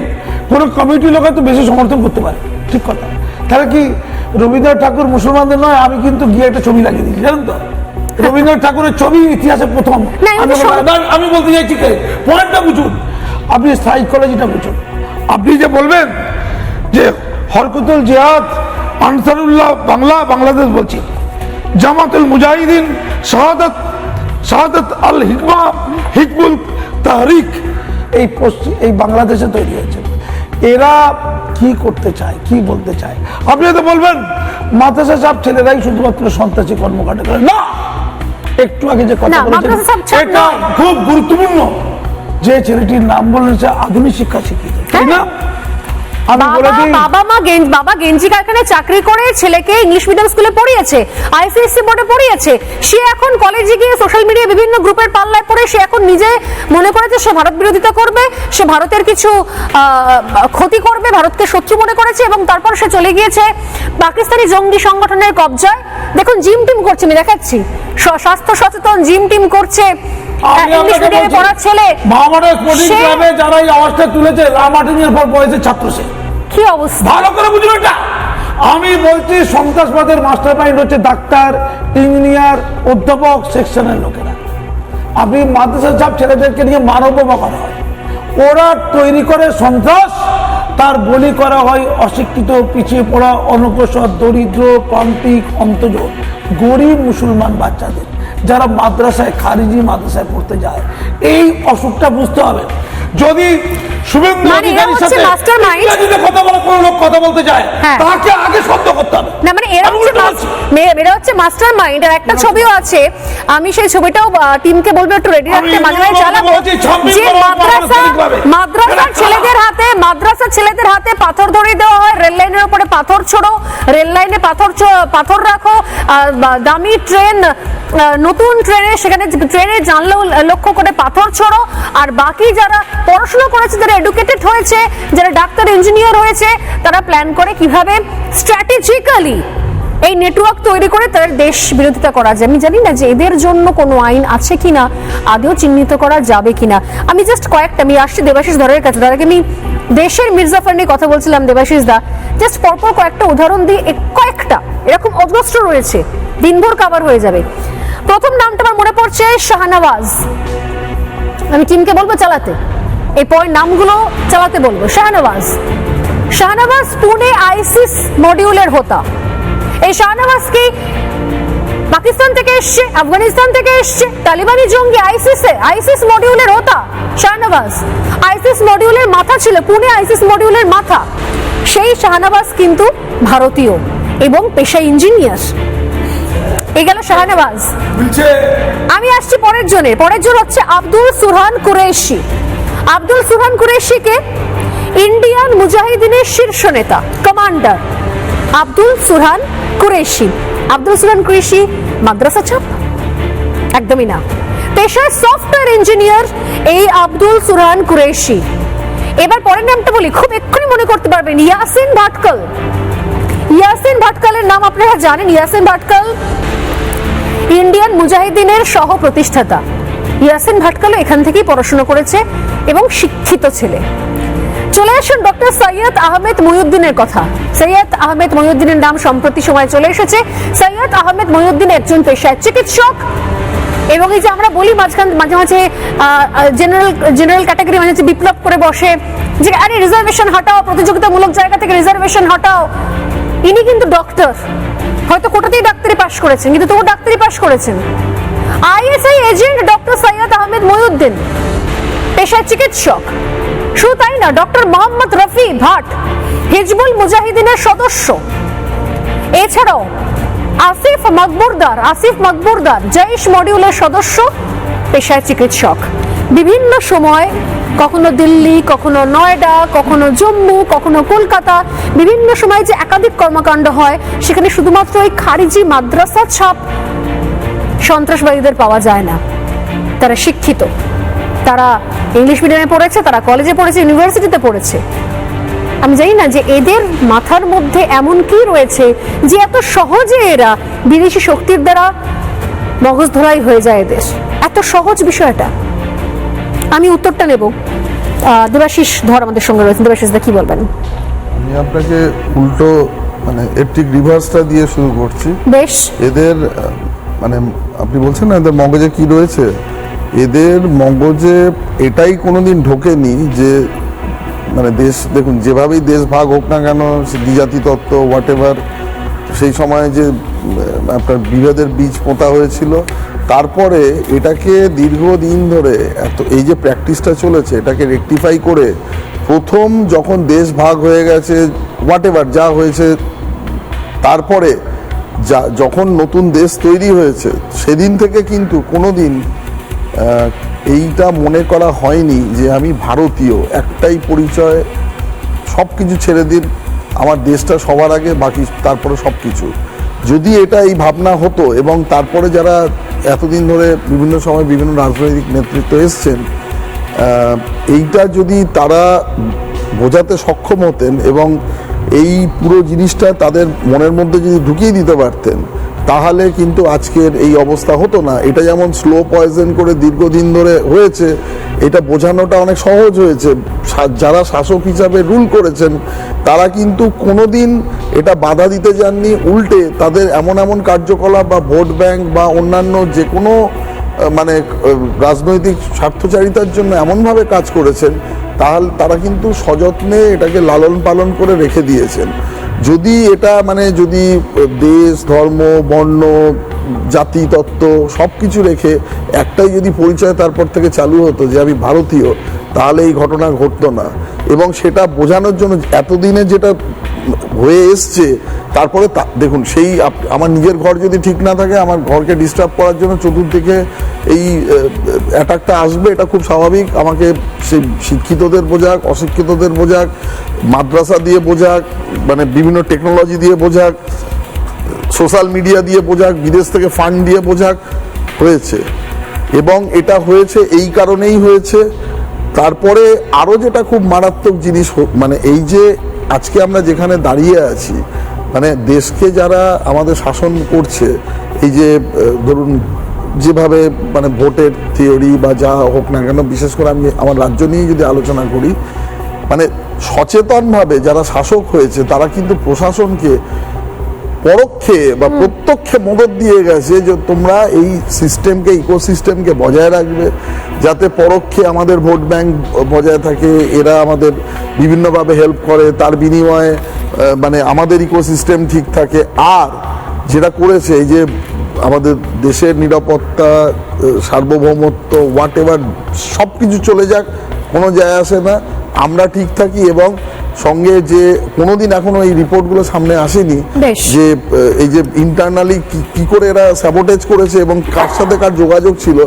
কোনো কমিটি লোক হয়তো বেশি সমর্থন করতে পারে, ঠিক কথা। তাহলে কি রবীন্দ্রনাথ ঠাকুর মুসলমানদের নয়? আমি কিন্তু গিয়ে একটা ছবি লাগিয়ে দিচ্ছি, জানেন তো? রবীন্দ্রনাথ ঠাকুরের ছবি ইতিহাসে প্রথম। আমি বলতে চাইছি পয়েন্টটা বুঝুন, আপনি সাইকোলজিটা বুঝুন। আপনি যে বলবেন যে হরকতুল জিহাদ আনসারুল্লাহ বাংলাদেশ বলছি, জামাতুল মুজাহিদিন শাহাদাত আল হিকমা হিকবুল তাহরিক এই বাংলাদেশে তৈরি হয়েছে। এরা কি করতে চায়, কি বলতে চায়? আপনি তো বলবেন মাদ্রাসা সব ছেলেরাই শুধুমাত্র সন্ত্রাসী কর্মকাণ্ড করে না। একটু আগে যে কথা বলেছেন এটা খুব গুরুত্বপূর্ণ, যে ছেলেটির নাম বললেন সে আধুনিক শিক্ষা শিক্ষিত, তাই না? বাবা গেঞ্জি কারখানায় চাকরি করে ছেলেকে ইংলিশ মিডিয়াম স্কুলে পড়িয়েছে, আইসিএসসি বোর্ডে পড়িয়েছে। সে এখন কলেজে গিয়ে সোশ্যাল মিডিয়া বিভিন্ন গ্রুপের পাল্লায় পড়ে সে এখন নিজে মনে করেছে সে ভারত বিরোধিতা করবে, সে ভারতের কিছু ক্ষতি করবে, ভারতকে শত্রু মনে করেছে এবং তারপর সে চলে গিয়েছে পাকিস্তানি জঙ্গি সংগঠনের কবজায়। দেখুন জিম টিম করছে, আমি দেখাচ্ছি, স্বাস্থ্য সচেতন জিম টিম করছে। ইংলিশ মিডিয়ামে পড়া ছেলে মহামারা স্পোর্টিং ক্লাবে যারা এই আওয়াজটা তুলেছে রামাটিনের পর বয়সের ছাত্র, সে কি অবস্থা ভালো করে বুঝুন এটা। আমি বলছি সন্ত্রাসবাদের মাস্টার মাইন্ড হচ্ছে ডাক্তার, ইঞ্জিনিয়ার, অধ্যাপক সেকশনের লোকেরা। আপনি মাদ্রাসার সব ছেলেদেরকে নিয়ে মানবমা করা হয়, ওরা তৈরি করে সন্ত্রাস, তার বলি করা হয় অশিক্ষিত, পিছিয়ে পড়া, অনগ্রসর, দরিদ্র, প্রান্তিক, অন্তজ গরিব মুসলমান বাচ্চাদের, যারা মাদ্রাসায় খারিজি মাদ্রাসায় পড়তে যায়। এই অসুখটা বুঝতে হবে। যদি শুভেন্দু অধিকারীর সাথে ইংরেজিতে কথা বলা কোনো লোক কথা বলতে যায়, তাকে আগে শব্দ করতে হবে না। মানে এরা হচ্ছে মাস্টার মাইন্ড। আর একটা ছবিও আছে, আমি সেই ছবিটাও টিমকে বলবো একটু রেডি রাখতে, মাঝে মাঝে চালাবো, যে মাদ্রাসার ছেলেদের হাতে পাথর ধরিয়ে দেওয়া হয়, রেল লাইনের উপরে পাথর ছোড়ো, রেল লাইনে পাথর রাখো, দামি ট্রেন, নতুন ট্রেনে সেখানে ট্রেনে জানলাও লক্ষ্য করে পাথর ছোড়ো। আর বাকি যারা পড়াশোনা করেছে, যারা এডুকেটেড হয়েছে, যারা ডাক্তার ইঞ্জিনিয়ার হয়েছে, তারা প্ল্যান করে কিভাবে স্ট্র্যাটেজিক্যালি এই নেটওয়ার্ক তৈরি করে তাদের দেশ বিরোধিতা করা যায়। আমি জানি না যে এদের জন্য কোনো আইন আছে কিনা, আদৌ চিহ্নিত করা যাবে কিনা। আমি জাস্ট কয়েকটা, আমি আসছি দেবাশিস ধরের কাছে, তার আগে আমি দেশের মির্জাফর নিয়ে কথা বলছিলাম, দেবাশিস দা জাস্ট পরপর কয়েকটা উদাহরণ দিয়ে, কয়েকটা এরকম অজস্র রয়েছে, দিনভর কভার হয়ে যাবে। প্রথম নামটা আমার মনে পড়ছে শাহনওয়াজ, আমি টিমকে বলবো চালাতে, এই নামগুলো চালাতে বলবো। শাহনওয়াজ পুনে আইসিস মডিউলের হোতা। এই শাহনওয়াজ কি পাকিস্তান থেকে এসছে, আফগানিস্তান থেকে এসছে, তালিবানি জঙ্গি, আইসিস মডিউলের হোতা শাহনওয়াজ। আইসিস মডিউলের মাথা ছিল, পুনে আইসিস মডিউলের মাথা। সেই শাহনওয়াজ কিন্তু ভারতীয় এবং পেশা ইঞ্জিনিয়ার। এই গেল শাহনওয়াজ। আমি আসছি পরের জন হচ্ছে আব্দুল সুরহান কুরেশি। আব্দুল সুরহান কুরেশিকে ইন্ডিয়ান মুজাহিদিনের শীর্ষ নেতা, কমান্ডার আব্দুল সুরহান কুরেশি। আব্দুল সুরহান কুরেশি মাদ্রাসা ছাপ? একদমই না। পেশায় সফটওয়্যার ইঞ্জিনিয়ার এই আব্দুল সুরহান কুরেশি। এবার পরের নামটা বলি, খুব এক্ষুনি মনে করতে পারবেন, ইয়াসিন ভাটকল। ইয়াসিন ভাটকলের নাম আপনারা জানেন। ইয়াসিন ভাটকল ইন্ডিয়ান মুজাহিদিনের সহ প্রতিষ্ঠাতা। ইয়াসিন ভাটকল এখান থেকেই পড়াশোনা করেছে এবং শিক্ষিত ছেলে। চলে আসুন ডক্টর সৈয়দ আহমেদ মহিউদ্দিনের কথা। সৈয়দ আহমেদ মহিউদ্দিনের নাম সম্প্রতি সময় চলে এসেছে। সৈয়দ আহমেদ মহিউদ্দিন একজন পেশায় চিকিৎসক এবং এই যে আমরা বলি মাঝে মাঝে জেনারেল ক্যাটাগরি মানে বিপ্লব করে বসে যে আরে রিজার্ভেশন হটাও, প্রতিযোগিতামূলক জায়গা থেকে রিজার্ভেশন হটাও। ইনি কিন্তু ডক্টর, হয়তো কোটাতেই ডাক্তারি পাশ করেছেন, কিন্তু তবু ডাক্তারি পাশ করেছেন। ISI agent doctor Syed Ahmed Mohiuddin, পেশায় চিকিৎসক। শুধু তাই না, ডক্টর মোহাম্মদ রফি ভাট হিজবুল মুজাহিদিনের সদস্য। এছাড়াও আসিফ মকবুরদার জৈশ মডিউলের সদস্য, পেশায় চিকিৎসক। বিভিন্ন সময় কখনো দিল্লি, কখনো নয়ডা, কখনো জম্মু, কখনো কলকাতা, বিভিন্ন সময় যে একাধিক কর্মকাণ্ড হয় সেখানে শুধুমাত্র এই খারিজি মাদ্রাসা ছাপ সন্ত্রাসবাদীদের পাওয়া যায় না। তারা শিক্ষিত, তারা ইংলিশ মিডিয়ামে পড়েছে, তারা কলেজে পড়েছে, ইউনিভার্সিটিতে পড়েছে। আমি জানি না যে এদের মাথার মধ্যে এমন কি রয়েছে যে এত সহজে এরা বিদেশি শক্তির দ্বারা মগজ ধরাই হয়ে যায় এদের। এত সহজ বিষয়টা। আমি উত্তরটা নেব। দেবাশিস ধর আমাদের সঙ্গে রয়েছেন। দেবাশিস দা, কি বলবেন? আমি আপনাকে উল্টো মানে এর রিভার্সটা দিয়ে শুরু করছি। বেশ। এদের মানে আপনি বলছেন না এদের মগজে কি রয়েছে, এদের মগজে এটাই কোনোদিন ঢোকেনি যে মানে দেশ, দেখুন যেভাবেই দেশ ভাগ হোক না কেন, দ্বিজাতি তত্ত্ব হোয়াট এভার, সেই সময় যে আপনার বিভেদের বীজ পোঁতা হয়েছিল, তারপরে এটাকে দীর্ঘদিন ধরে এত এই যে প্র্যাকটিসটা চলেছে এটাকে রেকটিফাই করে প্রথম যখন দেশ ভাগ হয়ে গেছে হোয়াট এভার যা হয়েছে, তারপরে যখন নতুন দেশ তৈরি হয়েছে সেদিন থেকে কিন্তু কোনোদিন এইটা মনে করা হয়নি যে আমি ভারতীয়, একটাই পরিচয়, সব কিছু ছেড়ে দিন, আমার দেশটা সবার আগে, বাকি তারপরে সব কিছু। যদি এটা এই ভাবনা হতো এবং তারপরে যারা এতদিন ধরে বিভিন্ন সময় বিভিন্ন রাজনৈতিক নেতৃত্ব এসছেন, এইটা যদি তারা বোঝাতে সক্ষম হতেন এবং এই পুরো জিনিসটা তাদের মনের মধ্যে যদি ঢুকিয়ে দিতে পারতেন, তাহলে কিন্তু আজকের এই অবস্থা হতো না। এটা যেমন স্লো পয়জন করে দীর্ঘদিন ধরে হয়েছে, এটা বোঝানোটা অনেক সহজ হয়েছে। যারা শাসক হিসাবে রুল করেছেন তারা কিন্তু কোনোদিন এটা বাধা দিতে যাননি, উল্টে তাদের এমন এমন কার্যকলাপ বা ভোট ব্যাংক বা অন্যান্য যে কোনো মানে রাজনৈতিক স্বার্থচারিতার জন্য এমনভাবে কাজ করেছেন, তাহলে তারা কিন্তু সযত্নে এটাকে লালন পালন করে রেখে দিয়েছেন। যদি এটা মানে যদি দেশ, ধর্ম, বর্ণ, জাতি তত্ত্ব সব কিছু রেখে একটাই যদি পরিচয় তারপর থেকে চালু হতো যে আমি ভারতীয়, তাহলে এই ঘটনা ঘটতো না। এবং সেটা বোঝানোর জন্য এতদিনে যেটা হয়ে এসছে, তারপরে দেখুন সেই আমার নিজের ঘর যদি ঠিক না থাকে, আমার ঘরকে ডিস্টার্ব করার জন্য চতুর্দিকে এই অ্যাটাকটা আসবে, এটা খুব স্বাভাবিক। আমাকে সেই শিক্ষিতদের বোঝাক, অশিক্ষিতদের বোঝাক, মাদ্রাসা দিয়ে বোঝাক, মানে বিভিন্ন টেকনোলজি দিয়ে বোঝাক, সোশ্যাল মিডিয়া দিয়ে বোঝাক, বিদেশ থেকে ফান্ড দিয়ে বোঝাক, হয়েছে। এবং এটা হয়েছে এই কারণেই হয়েছে। তারপরে আরও যেটা খুব মারাত্মক জিনিস, মানে এই যে আজকে আমরা যেখানে দাঁড়িয়ে আছি, মানে দেশকে যারা আমাদের শাসন করছে, এই যে ধরুন যেভাবে মানে ভোটের থিওরি বা যা হোক না কেন, বিশেষ করে আমি আমার রাজ্য নিয়ে যদি আলোচনা করি, মানে সচেতনভাবে যারা শাসক হয়েছে তারা কিন্তু প্রশাসনকে পরোক্ষে বা প্রত্যক্ষে মদত দিয়ে গেছে যে তোমরা এই সিস্টেমকে, ইকোসিস্টেমকে বজায় রাখবে, যাতে পরোক্ষে আমাদের ভোট ব্যাংক বজায় থাকে, এরা আমাদের বিভিন্নভাবে হেল্প করে, তার বিনিময়ে মানে আমাদের ইকোসিস্টেম ঠিক থাকে। আর যেটা করেছে এই যে আমাদের দেশের নিরাপত্তা, সার্বভৌমত্ব, হোয়াট এভার সব কিছু চলে যাক, কোনো যায় আসে না, আমরা ঠিক থাকি। এবং সঙ্গে যে কোনোদিন এখনো এই রিপোর্টগুলো সামনে আসেনি যে এই যে ইন্টারনালি কি করে এরা স্যাবোটেজ করেছে এবং কার সাথে কার যোগাযোগ ছিল,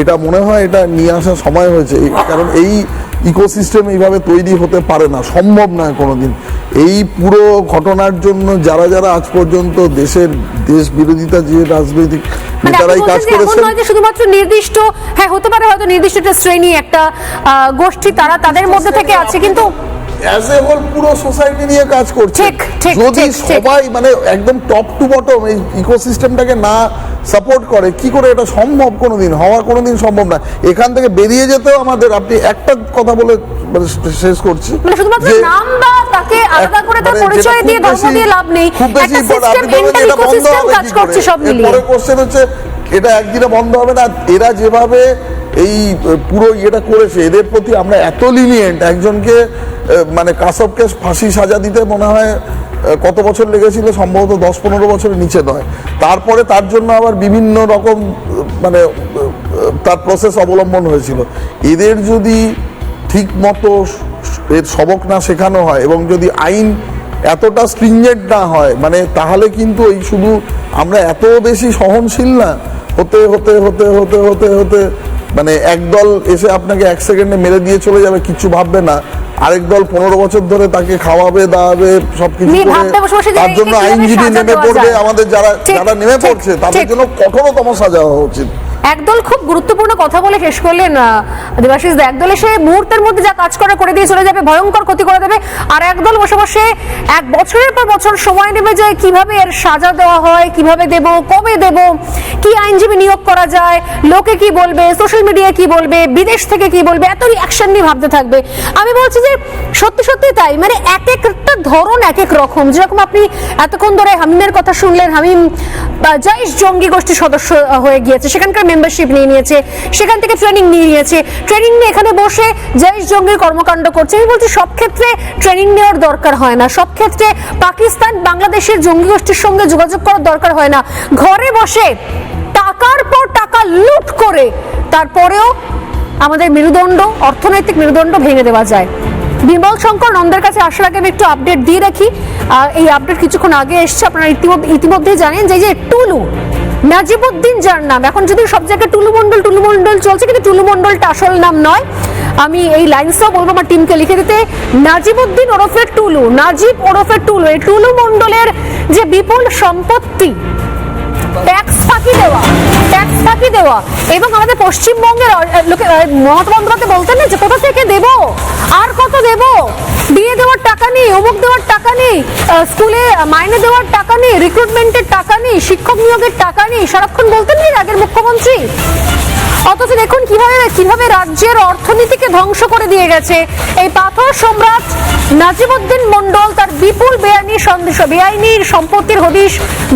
এটা মনে হয় এটা নিয়ে আসার সময় হয়েছে। কারণ এই ইকোসিস্টেম এইভাবে তৈরি হতে পারে না, সম্ভব নয় কোনোদিন। এই পুরো ঘটনার জন্য যারা যারা আজ পর্যন্ত দেশ বিরোধিতা যে রাজনৈতিক নেতারাই কাজ করেছেন, শুধুমাত্র নির্দিষ্ট, হ্যাঁ হতে পারে হয়তো নির্দিষ্ট একটা শ্রেণী, একটা গোষ্ঠী, তারা তাদের মধ্যে থেকে আছে, কিন্তু অ্যাজ এ হোল পুরো সোসাইটি নিয়ে কাজ করছে। যদি সবাই মানে একদম টপ টু বটম এই ইকোসিস্টেমটাকে না সাপোর্ট করে, কি করে এটা সম্ভব? কোনোদিন হওয়া কোনোদিন সম্ভব না। এখান থেকে বেরিয়ে যেতেও আমাদের, আপনি একটা কথা বলে মানে শেষ করছি, শুধুমাত্র নাম বা তাকে আলাদা করে তার পরিচয় দিয়ে ধর্ম দিয়ে লাভ নেই। একটা সিস্টেম, এন্টার ইকোসিস্টেম কাজ করছে সব মিলিয়ে। পরে কোশ্চেন হচ্ছে এটা একদিনে বন্ধ হবে না। এরা যেভাবে এই পুরো ইয়েটা করেছে, এদের প্রতি আমরা এত লিনিয়েন্ট। একজনকে মানে কাসবকে ফাঁসি সাজা দিতে মনে হয় কত বছর লেগেছিল, সম্ভবত 10-15 বছরের নিচে নয়। তারপরে তার জন্য আবার বিভিন্ন রকম মানে তার প্রসেস অবলম্বন হয়েছিল। এদের যদি ঠিক মতো এর সবক না শেখানো হয় এবং যদি আইন এতটা স্ট্রিঞ্জেন্ট না হয়, মানে তাহলে কিন্তু এই শুধু আমরা এত বেশি সহনশীল না, হতে হতে হতে হতে হতে হতে মানে একদল এসে আপনাকে 1 সেকেন্ডে মেরে দিয়ে চলে যাবে, কিচ্ছু ভাববে না, আরেক দল 15 বছর ধরে তাকে খাওয়াবে দাওয়াবে সবকিছু নিয়ে করে ভাবতে বসে বসে যে তার একে জন্য কিভাবে আইনজীবী সাজা নেমে দেওয়া পড়বে, যায়। আমাদের যারা ঠিক, যারা নেমে ঠিক, পড়ছে তাদের ঠিক। জন্য কঠোরতম সাজা হওয়া উচিত। একদল খুব গুরুত্বপূর্ণ কথা বলে শেষ করলেন দেবাশিস দা। একদল এসে মুহূর্তের মধ্যে যা কাজ করে দিয়ে চলে যাবে, ভয়ঙ্কর ক্ষতি করে দেবে, আর একদল বসে বসে এক বছরের পর বছর সময় নেবে যে কিভাবে এর সাজা দেওয়া হয়, কিভাবে দেব, কবে দেব, কি আইনজীবী নিয়োগ করা যায়, লোকে কি বলবে, সোশ্যাল মিডিয়া কি বলবে, বিদেশ থেকে কি বলবে, এত রিয়াকশন নিয়ে ভাবতে থাকবে। আমি বলছি যে সত্যি সত্যি তাই, মানে এক একটা ধরন এক এক রকম। যেরকম আপনি এতক্ষণ ধরে হামিমের কথা শুনলেন, হামিম জাইশ জঙ্গি গোষ্ঠীর সদস্য হয়ে গিয়েছে, সেখানকার মেম্বারশিপ নিয়ে নিয়েছে, সেখান থেকে ট্রেনিং নিয়ে নিয়েছে, ট্রেনিং নিয়ে এখানে বসে জাইশ জঙ্গির কর্মকাণ্ড করছে। আমি বলছি সব ক্ষেত্রে ট্রেনিং নেওয়ার দরকার হয় না, সব ক্ষেত্রে পাকিস্তান বাংলাদেশের জঙ্গি গোষ্ঠীর সঙ্গে যোগাযোগ করার দরকার হয় না। ঘরে বসে টাকার পর টাকা লুট করে তারপরেও আমাদের মেরুদণ্ড, অর্থনৈতিক মেরুদণ্ড ভেঙে দেওয়া যায়। বিমল শঙ্কর নন্দের কাছে আসার আগে আমি একটু আপডেট দিয়ে রাখি। এই আপডেট কিছুক্ষণ আগে এসছে, আপনারা ইতিমধ্যেই জানেন যে টুলু নাজিবউদ্দিন, যার নাম এখন যদি সব জায়গায় টুলু মণ্ডল চলছে, কিন্তু টুলু মণ্ডলটা আসল নাম নয়। আমি এই লাইনসও বলবো আমার টিমকে লিখে দিতে। নাজিবউদ্দিন ওরফে টুলু, নাজিব ওরফে টুলু, এই টুলু মণ্ডলের যে বিপুল সম্পত্তি, ট্যাক্স ফাঁকি দেওয়া এবং আমাদের পশ্চিমবঙ্গের লোকে মমতা বন্দ্যোপাধ্যায় বলতেন না যে কোথা থেকে দেব, আর কত দেব, বিয়ে দেওয়ার টাকা নেই, অমুক দেওয়ার টাকা নেই, স্কুলে মাইনে দেওয়ার টাকা নেই, রিক্রুটমেন্টের টাকা নেই, শিক্ষক নিয়োগের টাকা নেই, সারাক্ষণ বলতেন না আগের মুখ্যমন্ত্রী। অথচ দেখুন কিভাবে রাজ্যের অর্থনীতিকে ধ্বংস করে দিয়ে গেছে এই পাথর সম্রাট নাজিবউদ্দিন মণ্ডল। তার বিপুল বেআইনি সম্পত্তির হদিশ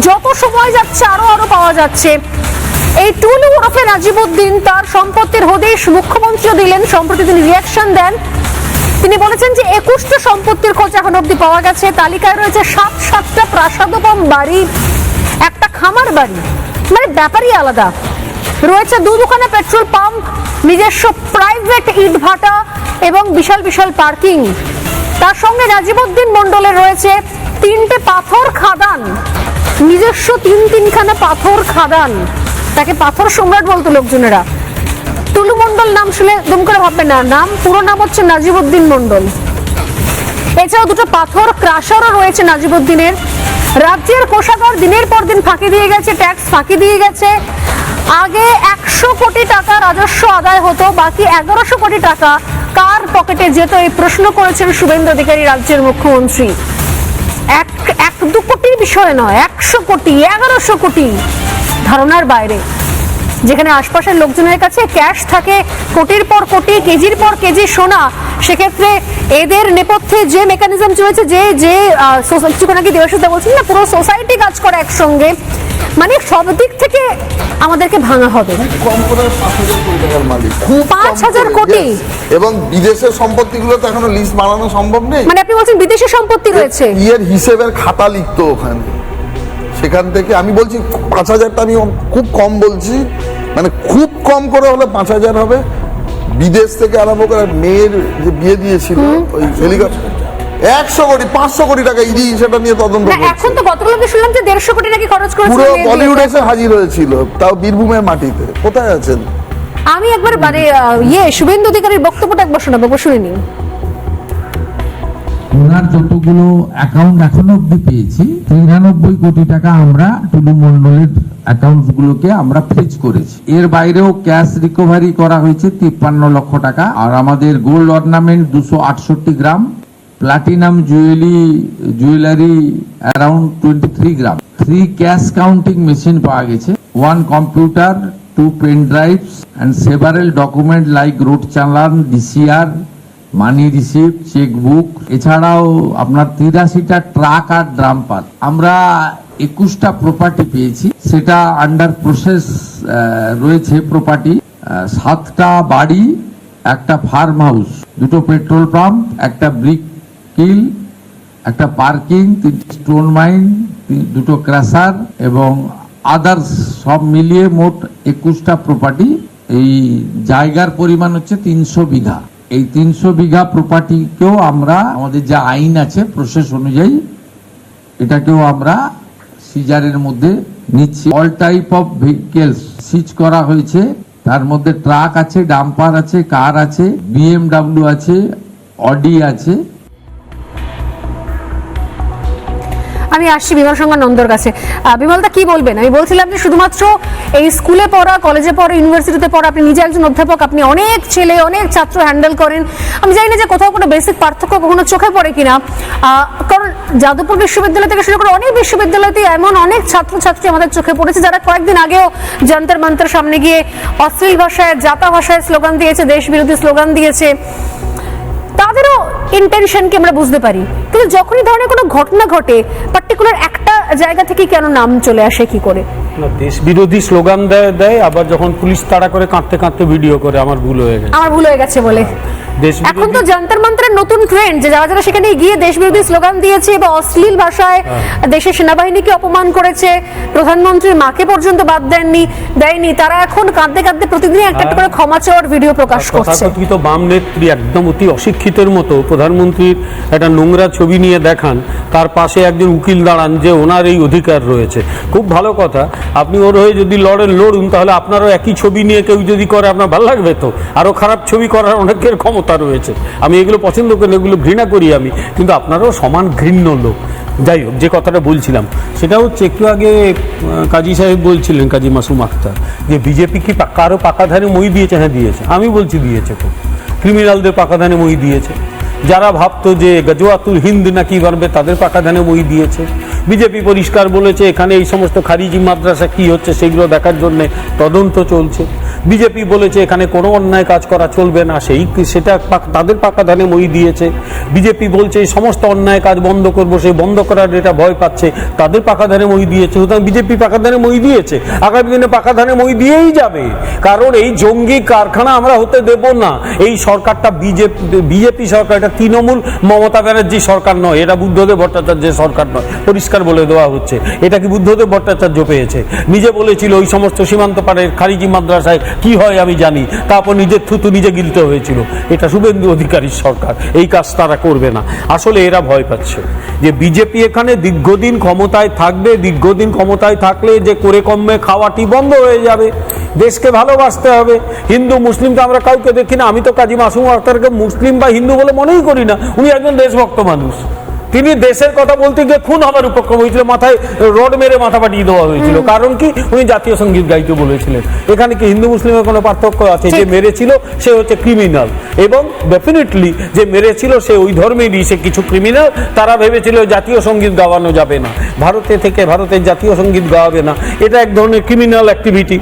যত সময় যাচ্ছে আরো পাওয়া যাচ্ছে। এই টুলু ওরফে নাজিবউদ্দিন, তার সম্পত্তির হদিশ মুখ্যমন্ত্রীও দিলেন, সম্প্রতি তিনি রিয়াকশন দেন। তিনি বলেছেন যে 21টা সম্পত্তির খোঁজ এখন অব্দি পাওয়া গেছে। তালিকায় রয়েছে 7টা প্রাসাদোপম বাড়ি, একটা খামার বাড়ি, মানে ব্যাপারই আলাদা। রয়েছে 2 পেট্রোল পাম্প, নিজস্ব প্রাইভেট ইট ভাটা এবং বিশাল পার্কিং। তার সঙ্গে নাজিবউদ্দিন মণ্ডলের রয়েছে 3টে পাথর খাদান, নিজস্ব 3খানা পাথর খাদান। তাকে পাথর সম্রাট বলতো লোকজনেরা। টুলু মণ্ডল নাম শুনে দুম করে ভাববেন না, পুরো নাম হচ্ছে নাজিবউদ্দিন মণ্ডল। এছাড়াও 2টো পাথর ক্রাশারও রয়েছে নাজিবউদ্দিনের। রাজ্যের কোষাগার দিনের পর দিন ফাঁকি দিয়ে গেছে, ট্যাক্স ফাঁকি দিয়ে গেছে। আগে 100 কোটি টাকা রাজস্ব আদায় হতো, বাকি 1100 কোটি টাকা কার পকেটে যেত, এই প্রশ্ন করেছেন শুভেন্দু অধিকারী রাজ্যের মুখ্যমন্ত্রী। 1-2 কোটির বিষয় নয়, 100 কোটি, 1100 কোটি, ধারণার বাইরে। যেখানে আশপাশের লোকজনের কাছে ক্যাশ থাকে কোটির পর কোটি, কেজির পর কেজি সোনা, সেক্ষেত্রে এদের নেপথ্যে যে মেকানিজম চলেছে, যে কিছুক্ষণ আগে দেবাশিসদা বলছেন না, পুরো সোসাইটি কাজ করে একসঙ্গে, মানে সব দিক থেকে আমাদেরকে ভাঙা হবে। কম করে 5,000 কোটি টাকার মালিক, খুব 5,000 কোটি। এবং বিদেশের সম্পত্তিগুলো তো এখনো লিস্ট বানানো সম্ভব নেই। মানে আপনি বলছেন বিদেশি সম্পত্তি রয়েছে, এর হিসেবের খাতা লিখতো ওখানে। সেখান থেকে আমি বলছি 5,000টা আমি খুব কম বলছি, মানে খুব কম করে হলে 5,000 হবে। বিদেশ থেকে আরম্ভ করে মেয়ের যে বিয়ে দিয়েছিল ওই হেলিকপ্টার 100 কোটি 500 কোটি টাকা ইডি সেটা নিয়ে তদন্ত করছে। এখন তো গতকালকে শুনলাম যে 150 কোটি নাকি খরচ করেছে। পুরো বলিউড এসে হাজির হয়েছিল, তাও বীরভূমের মাটিতে। কোথায় আছেন? আমি একবার মানে শুভেন্দু অধিকারীর বক্তব্যটা একবার শোনাবো, শুনে নিন। ওনার যতগুলো অ্যাকাউন্ট এখনো অব্দি পেয়েছি, 93 কোটি টাকা আমরা টুলু মণ্ডলের অ্যাকাউন্টস গুলোকে আমরা ফ্রিজ করেছি। এর বাইরেও ক্যাশ রিকভারি করা হয়েছে 53 লক্ষ টাকা। আর আমাদের gold ornament 268 gram, platinum jewellery around 23 gram, 3 cash counting machine পাওয়া গেছে, 1 computer, 2 pen drives and several documents like road challan, DCR, money receipt, chequebook. এছাড়াও আপনার 83টা ট্রাক আর ড্রাম পাত। আমরা 21টা প্রপার্টি পেয়েছি, সেটা আন্ডার প্রসেস রয়েছে প্রপার্টি। 7টা বাড়ি, একটা ফার্ম হাউস, 2টো পেট্রোল পাম্প, একটা ব্রিক কিল, একটা পার্কিং, 3 স্টোন মাইন, 2টো ক্রাশার এবং আদার্স, সব মিলিয়ে মোট 21টা প্রপার্টি। এই জায়গার পরিমাণ হচ্ছে 300 বিঘা। এই 300 বিঘা প্রপার্টিকেও আমরা আমাদের যে আইন আছে প্রসেস অনুযায়ী এটাকেও আমরা সিজারের মধ্যে নিচ্ছি। অল টাইপ অফ ভেহিকেলস সিজ করা হয়েছে, তার মধ্যে ট্রাক আছে, ডাম্পার আছে, কার আছে, BMW আছে, অডি আছে। আমি আসছি বিমল সংজ্ঞা নন্দর কাছে। বিমলদা কি বলবেন? আমি বলছিলাম যে শুধুমাত্র এই স্কুলে পড়া, কলেজে পড়া, ইউনিভার্সিটিতে পড়া, আপনি নিজে একজন অধ্যাপক, আপনি অনেক ছেলে, অনেক ছাত্র হ্যান্ডেল করেন। আমি জানি না যে কোথাও কোনো বেসিক পার্থক্য কখনো চোখে পড়ে কিনা, কারণ যাদবপুর বিশ্ববিদ্যালয় থেকে শুরু করে অনেক বিশ্ববিদ্যালয়তে এমন অনেক ছাত্রছাত্রী আমাদের চোখে পড়েছে যারা কয়েকদিন আগেও যন্তর মন্তর সামনে গিয়ে অশ্লীল ভাষায়, জাতা ভাষায় স্লোগান দিয়েছে, দেশ বিরোধী স্লোগান দিয়েছে। তাদেরও ইন্টেনশনকে আমরা বুঝতে পারি, কিন্তু যখনই ধরনের কোনো ঘটনা ঘটে পার্টিকুলার একটা জায়গা থেকে কেন নাম চলে আসে কি করে? না, দেশ বিরোধী স্লোগান দেয় আবার যখন পুলিশ তাড়া করে কাঁদতে কাঁদতে ভিডিও করে আমার ভুল হয়ে গেছে বলে। এখন তো যন্তর মন্তরের নতুন ট্রেন্ড যে যারা যারা সেখানে গিয়ে দেশ বিরোধী স্লোগান দিয়েছে বা অশ্লীল ভাষায় দেশের সেনাবাহিনীকে অপমান করেছে, প্রধানমন্ত্রীর মাকে পর্যন্ত বাদ দেয়নি, তারা এখন কাঁদতে কাঁদতে প্রতিদিন একটা করে ক্ষমা চাওয়ার ভিডিও প্রকাশ করছে। তথাকথিত বাম নেত্রী একদম অতি অশিক্ষিতের মতো প্রধানমন্ত্রীর একটা নোংরা ছবি নিয়ে দেখান, তার পাশে একজন উকিল দাঁড়ান যে ওনার এই অধিকার রয়েছে। খুব ভালো কথা, আপনি ওর হয়ে যদি লড়ুন, তাহলে আপনারও একই ছবি নিয়ে কেউ যদি করে আপনার ভালো লাগবে? তো আরো খারাপ ছবি করার অনেকের ক্ষমতা রয়েছে। আমি এগুলো পছন্দ করি, এগুলো ঘৃণা করি আমি, কিন্তু আপনারাও সমান ঘৃণ্য লোক। যাই হোক, যে কথাটা বলছিলাম সেটা হচ্ছে, একটু আগে কাজী সাহেব বলছিলেন, কাজী মাসুম আক্তার, যে বিজেপি কি কারো পাকাধানে মই দিয়েছে? হ্যাঁ দিয়েছে, আমি বলছি দিয়েছে। তো ক্রিমিনালদের পাকাধানে মই দিয়েছে, যারা ভাবতো যে গজওয়াতুল হিন্দ নাকি বাড়বে তাদের পাকাধানে মই দিয়েছে। বিজেপি পরিষ্কার বলেছে এখানে এই সমস্ত খারিজি মাদ্রাসা কি হচ্ছে সেগুলো দেখার জন্য তদন্ত চলছে। বিজেপি বলেছে এখানে কোনো অন্যায় কাজ করা চলবে না, সেটা তাদের পাকাধানে মই দিয়েছে। বিজেপি বলছে এই সমস্ত অন্যায় কাজ বন্ধ করবো, সেই বন্ধ করার এটা ভয় পাচ্ছে, তাদের পাকাধানে মই দিয়েছে। সুতরাং বিজেপি পাকাধানে মই দিয়েছে, আগামী দিনে পাকাধানে মই দিয়েই যাবে, কারণ এই জঙ্গি কারখানা আমরা হতে দেব না। এই সরকারটা বিজেপি সরকার, এটা তৃণমূল মমতা ব্যানার্জি সরকার নয়, এটা বুদ্ধদেব ভট্টাচার্যের সরকার নয়, পরিষ্কার বলে দেওয়া হচ্ছে। এটা কি বুদ্ধদেব ভট্টাচার্য পেয়েছে? নিজে বলেছিল ওই সমস্ত সীমান্ত পারের খারিজি মাদ্রাসায় কি হয় আমি জানি, তারপর নিজের থুতু নিজে গিলতে হয়েছিল। এটা শুভেন্দু অধিকারীর সরকার, এই কাজ তারা করবে না। আসলে এরা ভয় পাচ্ছে যে বিজেপি এখানে দীর্ঘদিন ক্ষমতায় থাকবে, দীর্ঘদিন ক্ষমতায় থাকলে যে করে কমে খাওয়াটি বন্ধ হয়ে যাবে। দেশকে ভালোবাসতে হবে। হিন্দু মুসলিম তো আমরা কাউকে দেখি না, আমি তো কাজী মাসুম আক্তারকে মুসলিম বা হিন্দু বলে মনেই করি না। উনি একজন দেশভক্ত মানুষ, তিনি দেশের কথা বলতে গিয়ে খুন হবার উপক্রম হয়েছিল, মাথায় রড মেরে মাথা পাঠিয়ে দেওয়া হয়েছিল। কারণ কি? উনি জাতীয় সঙ্গীত গাইতে বলেছিলেন। এখানে কি হিন্দু মুসলিমের কোনো পার্থক্য আছে? যে মেরেছিল সে হচ্ছে ক্রিমিনাল, এবং ডেফিনেটলি যে মেরেছিল সে ওই ধর্মেরই, সে কিছু ক্রিমিনাল। তারা ভেবেছিল জাতীয় সঙ্গীত গাওয়ানো যাবে না, ভারতে থেকে ভারতের জাতীয় সঙ্গীত গাওয়াবে না, এটা এক ধরনের ক্রিমিনাল অ্যাক্টিভিটি।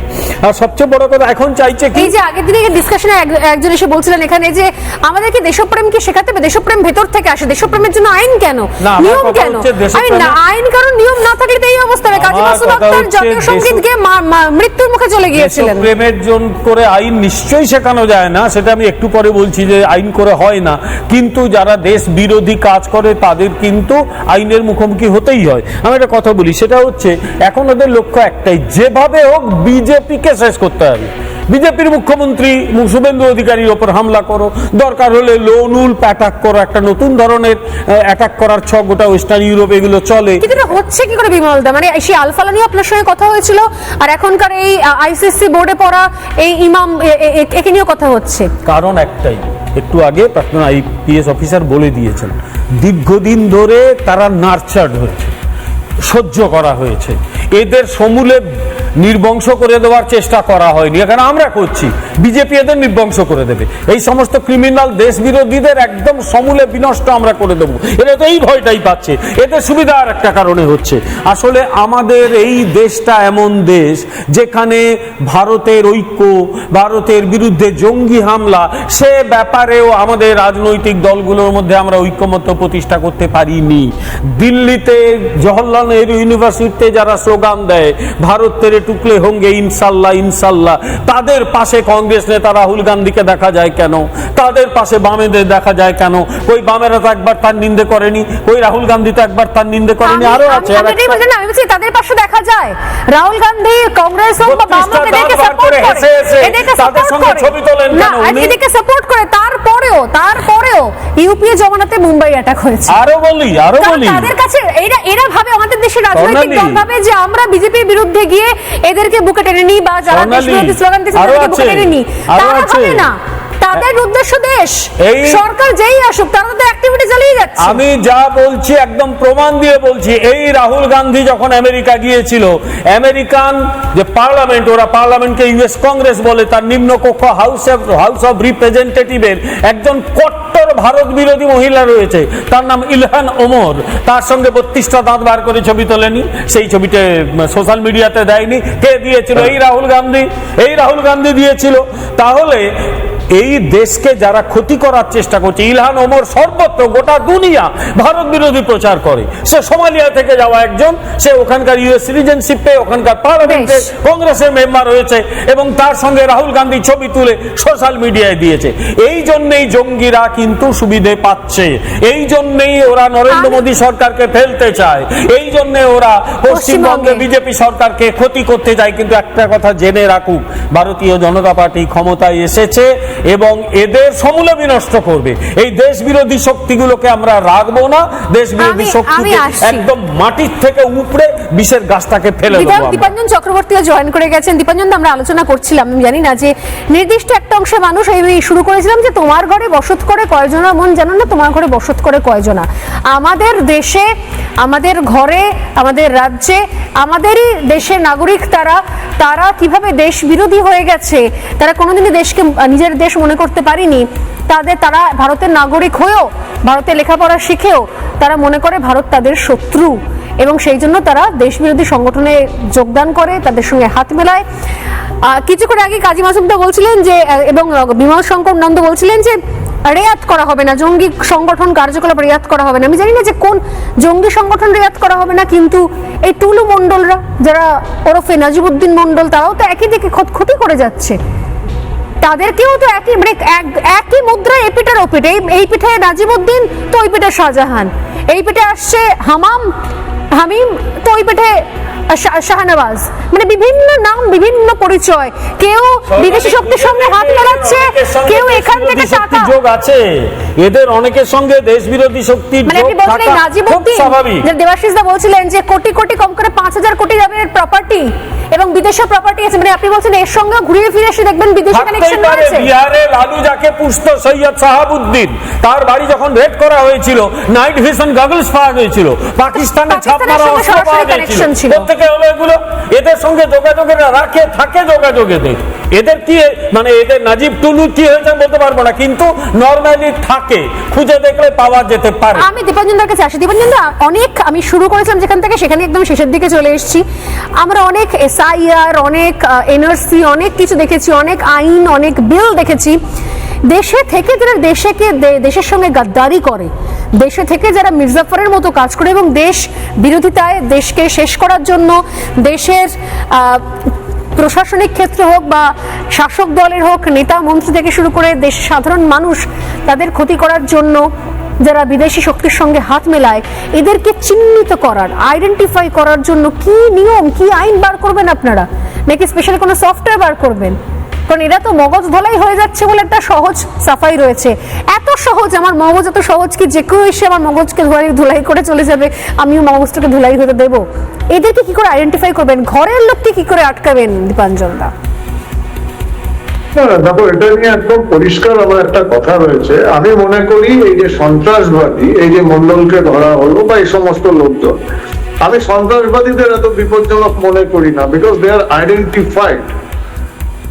আর সবচেয়ে বড় কথা এখন চাইছে কি, এই যে আগের দিনে ডিসকাশনে একজন এসে বলছিলেন এখানে যে আমাদেরকে দেশপ্রেম কি শেখাতে হবে? দেশপ্রেম ভেতর থেকে আসে, দেশপ্রেমের জন্য আইন কেন, নিয়ম কেন? আইন কারণ নিয়ম না থাকলে তো এই অবস্থা হবে। কাজী মাসুদ আক্তার জাতীয় সঙ্গীত গেয়ে মৃত্যুর মুখে চলে গিয়েছিলেন। প্রেমের জন্য করে আইন নিশ্চয়ই শেখানো যায় না, সেটা আমি একটু পরে বলছি যে আইন করে হয় না, কিন্তু যারা দেশ বিরোধী কাজ করে তাদের কিন্তু আইনের মুখোমুখি হতেই হয়। আমি একটা কথা বলি, সেটা হচ্ছে এখন ওদের লক্ষ্য একটাই, যেভাবে হোক বিজেপিকে শেষ করতে হবে। বিজেপির মুখ্যমন্ত্রী শুভেন্দু অধিকারীর ওপর হামলা করো, দরকার হলে লোনুল অ্যাটাক করো, একটা নতুন ধরনের অ্যাটাক করার ছক গোটা ওয়েস্টার্ন ইউরোপ এগুলো চলে। কিন্তু এটা হচ্ছে কি করে বিমলদা? মানে সেই আলফালা নিয়ে আপনার সঙ্গে কথা হয়েছিল, আর এখনকার এই আইসিসি বোর্ডে পড়া এই ইমাম, একে নিয়েও কথা হচ্ছে। কারণ একটাই, একটু আগে প্রাক্তন আইপিএস অফিসার বলে দিয়েছেন, দীর্ঘদিন ধরে তারা নার্চার্ড হয়েছে, সহ্য করা হয়েছে, এদের সমূলে নির্বংশ করে দেওয়ার চেষ্টা করা হয়নি। এখানে আমরা করছি, বিজেপি এদের নির্বংশ করে দেবে, এই সমস্ত ক্রিমিনাল দেশ বিরোধীদের একদম সমূলে বিনষ্ট আমরা করে দেবো। এরা তো এই ভয়টাই পাচ্ছে, এদের সুবিধা আর একটা কারণে হচ্ছে। আসলে আমাদের এই দেশটা এমন দেশ যেখানে ভারতের ঐক্য, ভারতের বিরুদ্ধে জঙ্গি হামলা, সে ব্যাপারেও আমাদের রাজনৈতিক দলগুলোর মধ্যে আমরা ঐক্যমত্য প্রতিষ্ঠা করতে পারিনি। দিল্লিতে জওহরলাল নেহরু ইউনিভার্সিটিতে যারা স্লোগান দেয় ভারত তেরে টুকলে হোঙ্গে ইনশাল্লাহ ইনশাল্লাহ, তাদের পাশে কংগ্রেস নেতা রাহুল গান্ধীকে দেখা যায় কেন? তাদের পাশে বামেদের দেখা যায় কেন? ওই বামেরা তো একবার তার নিন্দে করেনি, ওই রাহুল গান্ধী তো একবার তার নিন্দে করেনি। আরো আছে, আমি বলছি তাদের পাশে দেখা যায় রাহুল গান্ধী, কংগ্রেস হোক বা বাম হোক, এদেরকে সাপোর্ট করে, তাদের সঙ্গে ছবি তোলেন কেন? এদেরকে সাপোর্ট করে। তারপরেও ইউপিএ জমানাতে মুম্বাই অ্যাটাক হয়েছে। আরো বলি তাদের কাছে এরা ভাবে, আমাদের দেশের রাজনৈতিক দল ভাবে যে আমরা বিজেপির বিরুদ্ধে গিয়ে এদেরকে বুকে টেনে নিই, বা যারা দেশ বিরোধী স্লোগান দিচ্ছে তাদেরকে বুকে টেনে নিই। তারা ভাবে না, তাদের উদ্দেশ্য দেশ, সরকার যেই আসুক তারা তো অ্যাক্টিভিটি চালিয়ে যাচ্ছে। আমি যা বলছি একদম প্রমাণ দিয়ে বলছি। এই রাহুল গান্ধী যখন আমেরিকা গিয়েছিল, আমেরিকান যে পার্লামেন্ট, ওরা পার্লামেন্টকে ইউএস কংগ্রেস বলে, তার নিম্নকক্ষ হাউস অফ রিপ্রেজেন্টেটিভের একজন কট্টর ভারত বিরোধী মহিলা রয়েছে, তার নাম ইলহান ওমর। তার সঙ্গে 32টা দাঁত বার করে ছবি তোলেনি, সেই ছবিটা সোশ্যাল মিডিয়াতে দেয়নি। কে দিয়েছিল? এই রাহুল গান্ধী। এই রাহুল গান্ধী দিয়েছিল। তাহলে এই দেশকে যারা ক্ষতি করার চেষ্টা করছে, ইলহান ওমর সর্বত্র গোটা দুনিয়া ভারত বিরোধী প্রচার করে। সে সোমালিয়া থেকে যাওয়া একজন, সে ওখানকার ইউএস সিটিজেনশিপ পেয়ে ওখানকার পার্লামেন্টে কংগ্রেসের মেম্বার হয়েছে, এবং তার সঙ্গে রাহুল গান্ধী ছবি তুলে সোশ্যাল মিডিয়ায় দিয়েছে। এই জন্যই জঙ্গিরা কিন্তু সুবিধে পাচ্ছে, এই জন্যই ওরা নরেন্দ্র মোদী সরকারকে ফেলতে চায়, এই জন্য ওরা পশ্চিমবঙ্গে বিজেপি সরকারকে ক্ষতি করতে চায়। কিন্তু একটা কথা জেনে রাখুক, ভারতীয় জনতা পার্টি ক্ষমতায় এসেছে এবং এদের সমূলে বিনষ্ট করবে। এই দেশ বিরোধী শক্তিগুলোকে আমরা রাখবো না, দেশ বিরোধী শক্তিকে একদম মাটির থেকে উপড়ে বিষের গাছটাকে ফেলে দেবো। দীপাঞ্জন চক্রবর্তীও জয়েন করে গেছেন। দীপাঞ্জন, আমরা আলোচনা করছিলাম, আমি জানি না যে নির্দিষ্ট একটা অংশের মানুষ এই শুরু করেছিলাম যে তোমার ঘরে বসত করে কয়জনা মন জানো না, তোমার ঘরে বসত করে কয়জনা। আমাদের দেশে, আমাদের ঘরে, আমাদের রাজ্যে, আমাদেরই দেশের নাগরিক তারা কিভাবে দেশ বিরোধী হয়ে গেছে, তারা কোনোদিনই দেশকে নিজের দেশ মনে করতে পারেনি। তারা ভারতের নাগরিক হয়েও, ভারতে লেখাপড়া শিখেও তারা মনে করে ভারত তাদের শত্রু, এবং সেই জন্য তারা দেশ বিরোধী সংগঠনে যোগদান করে, তাদের সঙ্গে হাত মেলায়। কিছুক্ষণ আগে কাজী মাসুমদা বলছিলেন যে, এবং বিমল শঙ্কর নন্দ বলছিলেন যে রেয়াত করা হবে না, জঙ্গি সংগঠন কার্যকলাপ রেয়াত করা হবে না। আমি জানি না যে কোন জঙ্গি সংগঠন রেয়াত করা হবে না, কিন্তু এই টুলু মন্ডলরা, যারা ওরফে নাজিবুদ্দিন মন্ডল, তারাও তো একই দিকে ক্ষতি করে যাচ্ছে। তাদেরকেও তো একই মুদ্রা এপিটার ওপিটে, এই পিঠে নাজিমুদ্দিন তো ওই পিঠে শাহজাহান, এই পিঠে আসছে হামিম তো ওই পিঠে শাহনওয়াজ, মানে বিভিন্ন নাম, বিভিন্ন পরিচয়। কেউ বিদেশি শক্তির সঙ্গে হাত মেলাচ্ছে, কেউ এখান থেকে টাকা যোগ আছে। এদের অনেকের সঙ্গে দেশ বিরোধী শক্তির মানে আপনি বলছিলেন নাজিবুদ্দিন, যে দেবাশিস দা বলছিলেন যে কোটি কোটি, কম করে 5000 কোটি দামের প্রপার্টি এবং বিদেশে প্রপার্টি আছে, মানে আপনি বলছেন এর সঙ্গে ঘুরিয়ে ফিরে এসে দেখবেন বিদেশি কানেকশন রয়েছে। বিহারে লালু যাকে পুষতো, সৈয়দ সাহাবুদ্দিন, তার বাড়ি যখন রেড করা হয়েছিল, নাইট ভিশন গগলস পাওয়া গিয়েছিল, পাকিস্তানে ছাপ মারা অস্ত্র পাওয়া গিয়েছিল। কোথেকে হলো এগুলো? এদের সঙ্গে যোগাযোগের থাকে যোগাযোগেদের। এদের কি মানে এদের নাজিব টুলু কি হয়েছে বলতে পারবো না, কিন্তু নরমালি থাকে, খুঁজে দেখলে পাওয়া যেতে পারে। আমি দীপাঞ্জনদার কাছে আসি। দীপাঞ্জনদা, অনেক আমি শুরু করেছিলাম যেখান থেকে, সেখানে একদম শেষের দিকে চলে এসেছি। আমরা অনেক এসআইআর, অনেক এনআরসি, অনেক কিছু দেখেছি, অনেক আইন, অনেক বিল দেখেছি। দেশে থেকে যারা দেশের সঙ্গে গাদ্দারি করে, দেশে থেকে যারা মির্জাফরের মতো কাজ করে এবং দেশ বিরোধিতায়, দেশকে শেষ করার জন্য, দেশের প্রশাসনিক ক্ষেত্রে হোক বা শাসক দলের হোক, নেতা মন্ত্রী থেকে শুরু করে দেশের সাধারণ মানুষ, তাদের ক্ষতি করার জন্য যারা বিদেশি শক্তির সঙ্গে হাত মেলায়, এদেরকে চিহ্নিত করার, আইডেন্টিফাই করার জন্য কি নিয়ম, কি আইন বার করবেন আপনারা, নাকি স্পেশাল কোনো সফটওয়্যার বার করবেন? কারণ এরা তো মগজ ধোলাই হয়ে যাচ্ছে বলে একটা সহজ সাফাই রয়েছে। এত সহজ, আমার মগজ এত সহজ কি যে কেউ এসে আমার মগজকে ধুলাই করে চলে যাবে, আমিও মগজটাকে ধুলাই হতে দেবো? এদেরকে কি করে আইডেন্টিফাই করবেন? ঘরের লোককে কি করে আটকাবেন দীপাঞ্জনদা? দেখো, এটা নিয়ে একদম পরিষ্কার আমার একটা কথা রয়েছে। আমি মনে করি এই যে সন্ত্রাসবাদী, এই যে মন্ডলকে ধরা হলো বা এই সমস্ত লোকজন, আমি সন্ত্রাসবাদীদের এত বিপজ্জনক মনে করি না, বিকজ দে আর আইডেন্টিফাইড।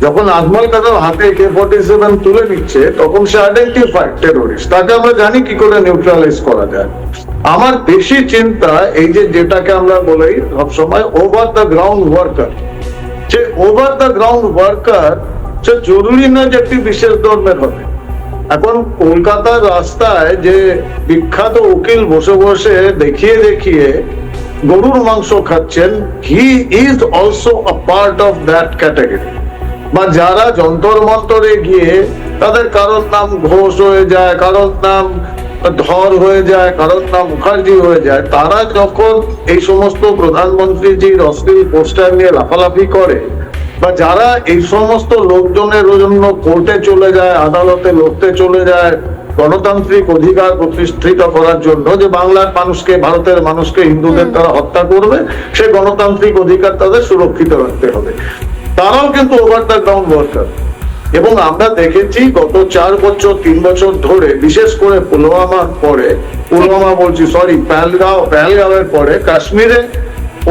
যখন আজমল কাদের হাতে AK-47 তুলে নিচ্ছে, তখন সে আইডেন্টিফাইড টেরোরিস্ট, তাকে আমরা জানি কি করে নিউট্রালাইজ করা যায়। আমার বেশি চিন্তা এই যেটাকে আমরা বলি সবসময় ওভার দ্য গ্রাউন্ড ওয়ার্কার। যে ওভার দ্য গ্রাউন্ড ওয়ার্কার সে জরুরি না যে একটি বিশেষ ধর্মের হবে। এখন কলকাতার রাস্তায় যে বিখ্যাত উকিল বসে বসে দেখিয়ে গরুর মাংস খাচ্ছেন, he is also a part of that category. বা যারা যন্তর মন্তরে গিয়ে তাদের কারোর নাম ঘোষ হয়ে যায়, কারোর নাম ধর হয়ে যায়, কারোর নাম মুখার্জি হয়ে যায়, তারা যখন এই সমস্ত প্রধানমন্ত্রীজির অশ্লীল পোস্টার নিয়ে লাফালাফি করে, বা যারা এই সমস্ত লোকজনের জন্য কোর্টে চলে যায়, আদালতে লড়তে চলে যায় গণতান্ত্রিক অধিকার প্রতিষ্ঠিত করার জন্য, যে বাংলার মানুষকে, ভারতের মানুষকে, হিন্দুদের তারা হত্যা করবে, সেই গণতান্ত্রিক অধিকার তাদের সুরক্ষিত রাখতে হবে, তারাও কিন্তু ওভার দ্য গ্রাউন্ড ওয়ার্কার। এবং আমরা দেখেছি গত 4 বছর 3 বছর ধরে, বিশেষ করে পুলওয়ামা বলছি সরি পেহেলগাঁওয়ের পরে কাশ্মীরে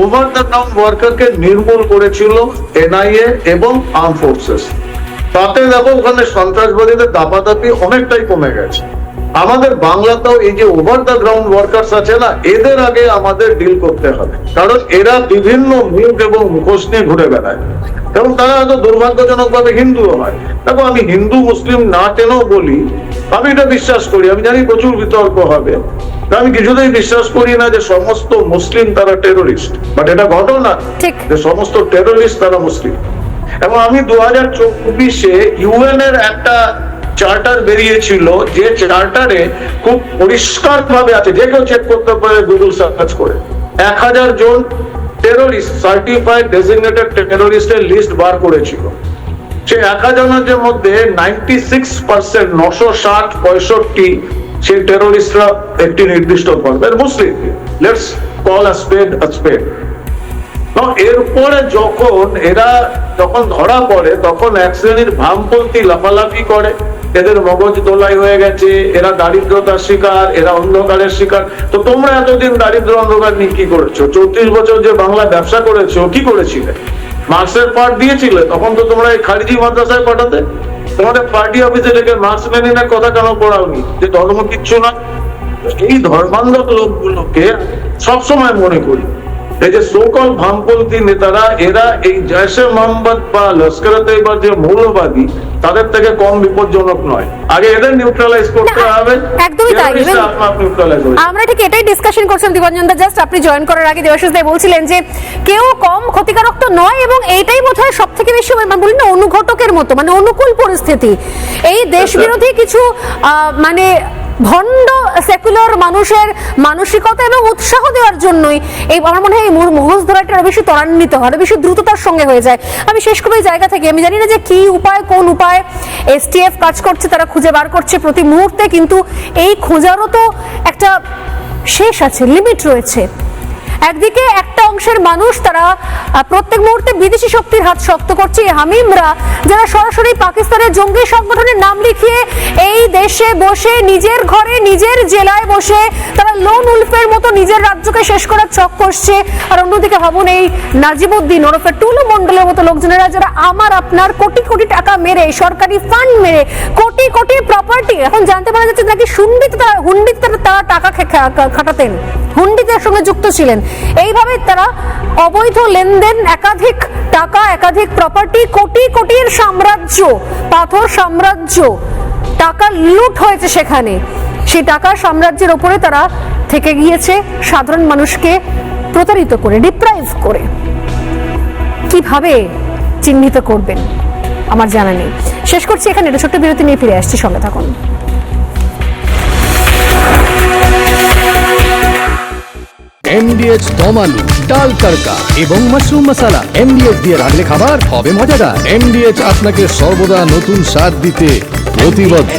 ওভার দ্য গ্রাউন্ড ওয়ার্কারকে নির্মূল করেছিল এনআইএ এবং আর্ম ফোর্সেস। তাতে দেখো ওখানে সন্ত্রাসবাদীদের দাপাদাপি অনেকটাই কমে গেছে। আমাদের বাংলাতেও এই যে ওভার দ্য গ্রাউন্ড ওয়ার্কার্স আছে না, এদের আগে আমাদের ডিল করতে হবে, কারণ এরা বিভিন্ন মুখ এবং মুখোশ নিয়ে ঘুরে বেড়ায় এবং তারা হয়তো দুর্ভাগ্যজনক ভাবে হিন্দুও হয়। দেখো আমি হিন্দু মুসলিম না টেনেও বলি, আমি এটা বিশ্বাস করি, আমি জানি প্রচুর বিতর্ক হবে, আমি কিছুতেই বিশ্বাস করি না যে সমস্ত মুসলিম তারা টেরোরিস্ট, বাট এটা ঘটনা যে সমস্ত টেরোরিস্ট তারা মুসলিম। এবং আমি 2024-এ ইউএন এর একটা চার্টার বেরিয়েছিল, যে চার্টারে খুব পরিষ্কার ভাবে আছে, যে কেউ চেক করতে পারে গুগল সার্চ করে, 1000 জন টেরোরিস্ট সার্টিফাইড ডেজিগনেটেড টেরোরিস্টের লিস্ট বার করেছিল। সেই 1000 জনের মধ্যে 96% 960-65 সেই টেরোরিস্টরা একটি নির্দিষ্ট ধর্মের মুসলিম। লেটস কল আ স্পেড আ স্পেড। এরপরে এরা যখন ধরা পড়ে তখন এক শ্রেণীর ভামপন্থী লাফালাফি করে, এদের মগজ দোলাই হয়ে গেছে, এরা দারিদ্রতার শিকার, এরা অন্ধকারের শিকার। তো তোমরা এতদিন দারিদ্র অন্ধকার নিয়ে কি করেছো? 34 বছর যে বাংলা ব্যবসা করেছো, কি করেছিলে? মার্কসের পাঠ দিয়েছিলে? তখন তো তোমরা এই খারিজি মাদ্রাসায় পাঠাতে। তোমাদের পার্টি অফিসে লেগে মার্কস লেনিনের কথা কেন পড়াওনি, যে ধর্ম কিচ্ছু না? এই ধর্মান্ধক লোকগুলোকে সবসময় মনে করি, এই যে সোকল ভামপন্থী নেতারা, এরা এই জয়শে মোহাম্মদ বা লস্কর তৈয়বার যে মৌলবাদী, তাদের থেকে কম বিপজ্জনক নয়। আগে এদের নিউট্রালাইজ করতে হবে। একদমই তাই। আমরা ঠিক এটাই ডিসকাশন করছিলাম দিবাঞ্জন দা, জাস্ট আপনি জয়েন করার আগে দেবাশিস দা বলছিলেন যে কেউ কম ক্ষতিকারক তো নয়, এবং এইটাই বোধহয় সব থেকে বেশি বলি না অনুঘটকের মতো, মানে অনুকূল পরিস্থিতি। এই দেশ বিরোধী কিছু মানে ভণ্ড সেকুলার মানুষের মানসিকতা এবং উৎসাহ দেওয়ার জন্যই এই আমার মনে হয় এই মগজ ধরাটা আরো বেশি ত্বরান্বিত হয়, আরো বেশি দ্রুততার সঙ্গে হয়ে যায়। আমি শেষ করে এই জায়গা থেকে, আমি জানি না যে কি উপায়, কোন উপায় এসটিএফ কাজ করছে, তারা খুঁজে বার করছে প্রতি মুহূর্তে, কিন্তু এই খোঁজারও তো একটা শেষ আছে, লিমিট রয়েছে। একদিকে একটা অংশের মানুষ তারা প্রত্যেক মুহূর্তে বিদেশি শক্তির হাত শক্ত করছে, হামিমরা যারা সরাসরি পাকিস্তানের জঙ্গি সংগঠনের নাম লিখিয়ে এই দেশে বসে নিজের ঘরে নিজের জেলায় বসে তারা লোন উলফের মতো নিজের রাজ্যকে শেষ করার ছক করছে। আর অন্যদিকে ভাবুন এই নাজিমুদ্দিন ওরফে টুলু মন্ডলের মতো লোকজনেরা যারা আমার আপনার কোটি কোটি টাকা মেরে, সরকারি ফান্ড মেরে, কোটি কোটি প্রপার্টি, এখন জানতে পারা যাচ্ছে নাকি হুন্ডিতে তারা টাকা খাটাতেন, হুন্ডিদের সঙ্গে যুক্ত ছিলেন। এইভাবে তারা অবৈধ লেনদেন, একাধিক টাকা, একাধিক প্রপার্টি, কোটি কোটির সাম্রাজ্য, পাথর সাম্রাজ্য, টাকা লুট হয়েছে সেখানে। সেই টাকার সাম্রাজ্যের ওপরে তারা থেকে গিয়েছে সাধারণ মানুষকে প্রতারিত করে, ডিপ্রাইভ করে। কিভাবে চিহ্নিত করবেন আমার জানা নেই। শেষ করছি এখানে, একটা ছোট্ট বিরতি নিয়ে ফিরে আসছি, সঙ্গে থাকুন। MDH দম আলু, ডাল তড়কা এবং মাশরুম মশলা। MDH দিয়ে রাঁধলে খাবার হবে মজাদার। MDH আপনাকে সর্বদা নতুন স্বাদ দিতে প্রতিবদ্ধ।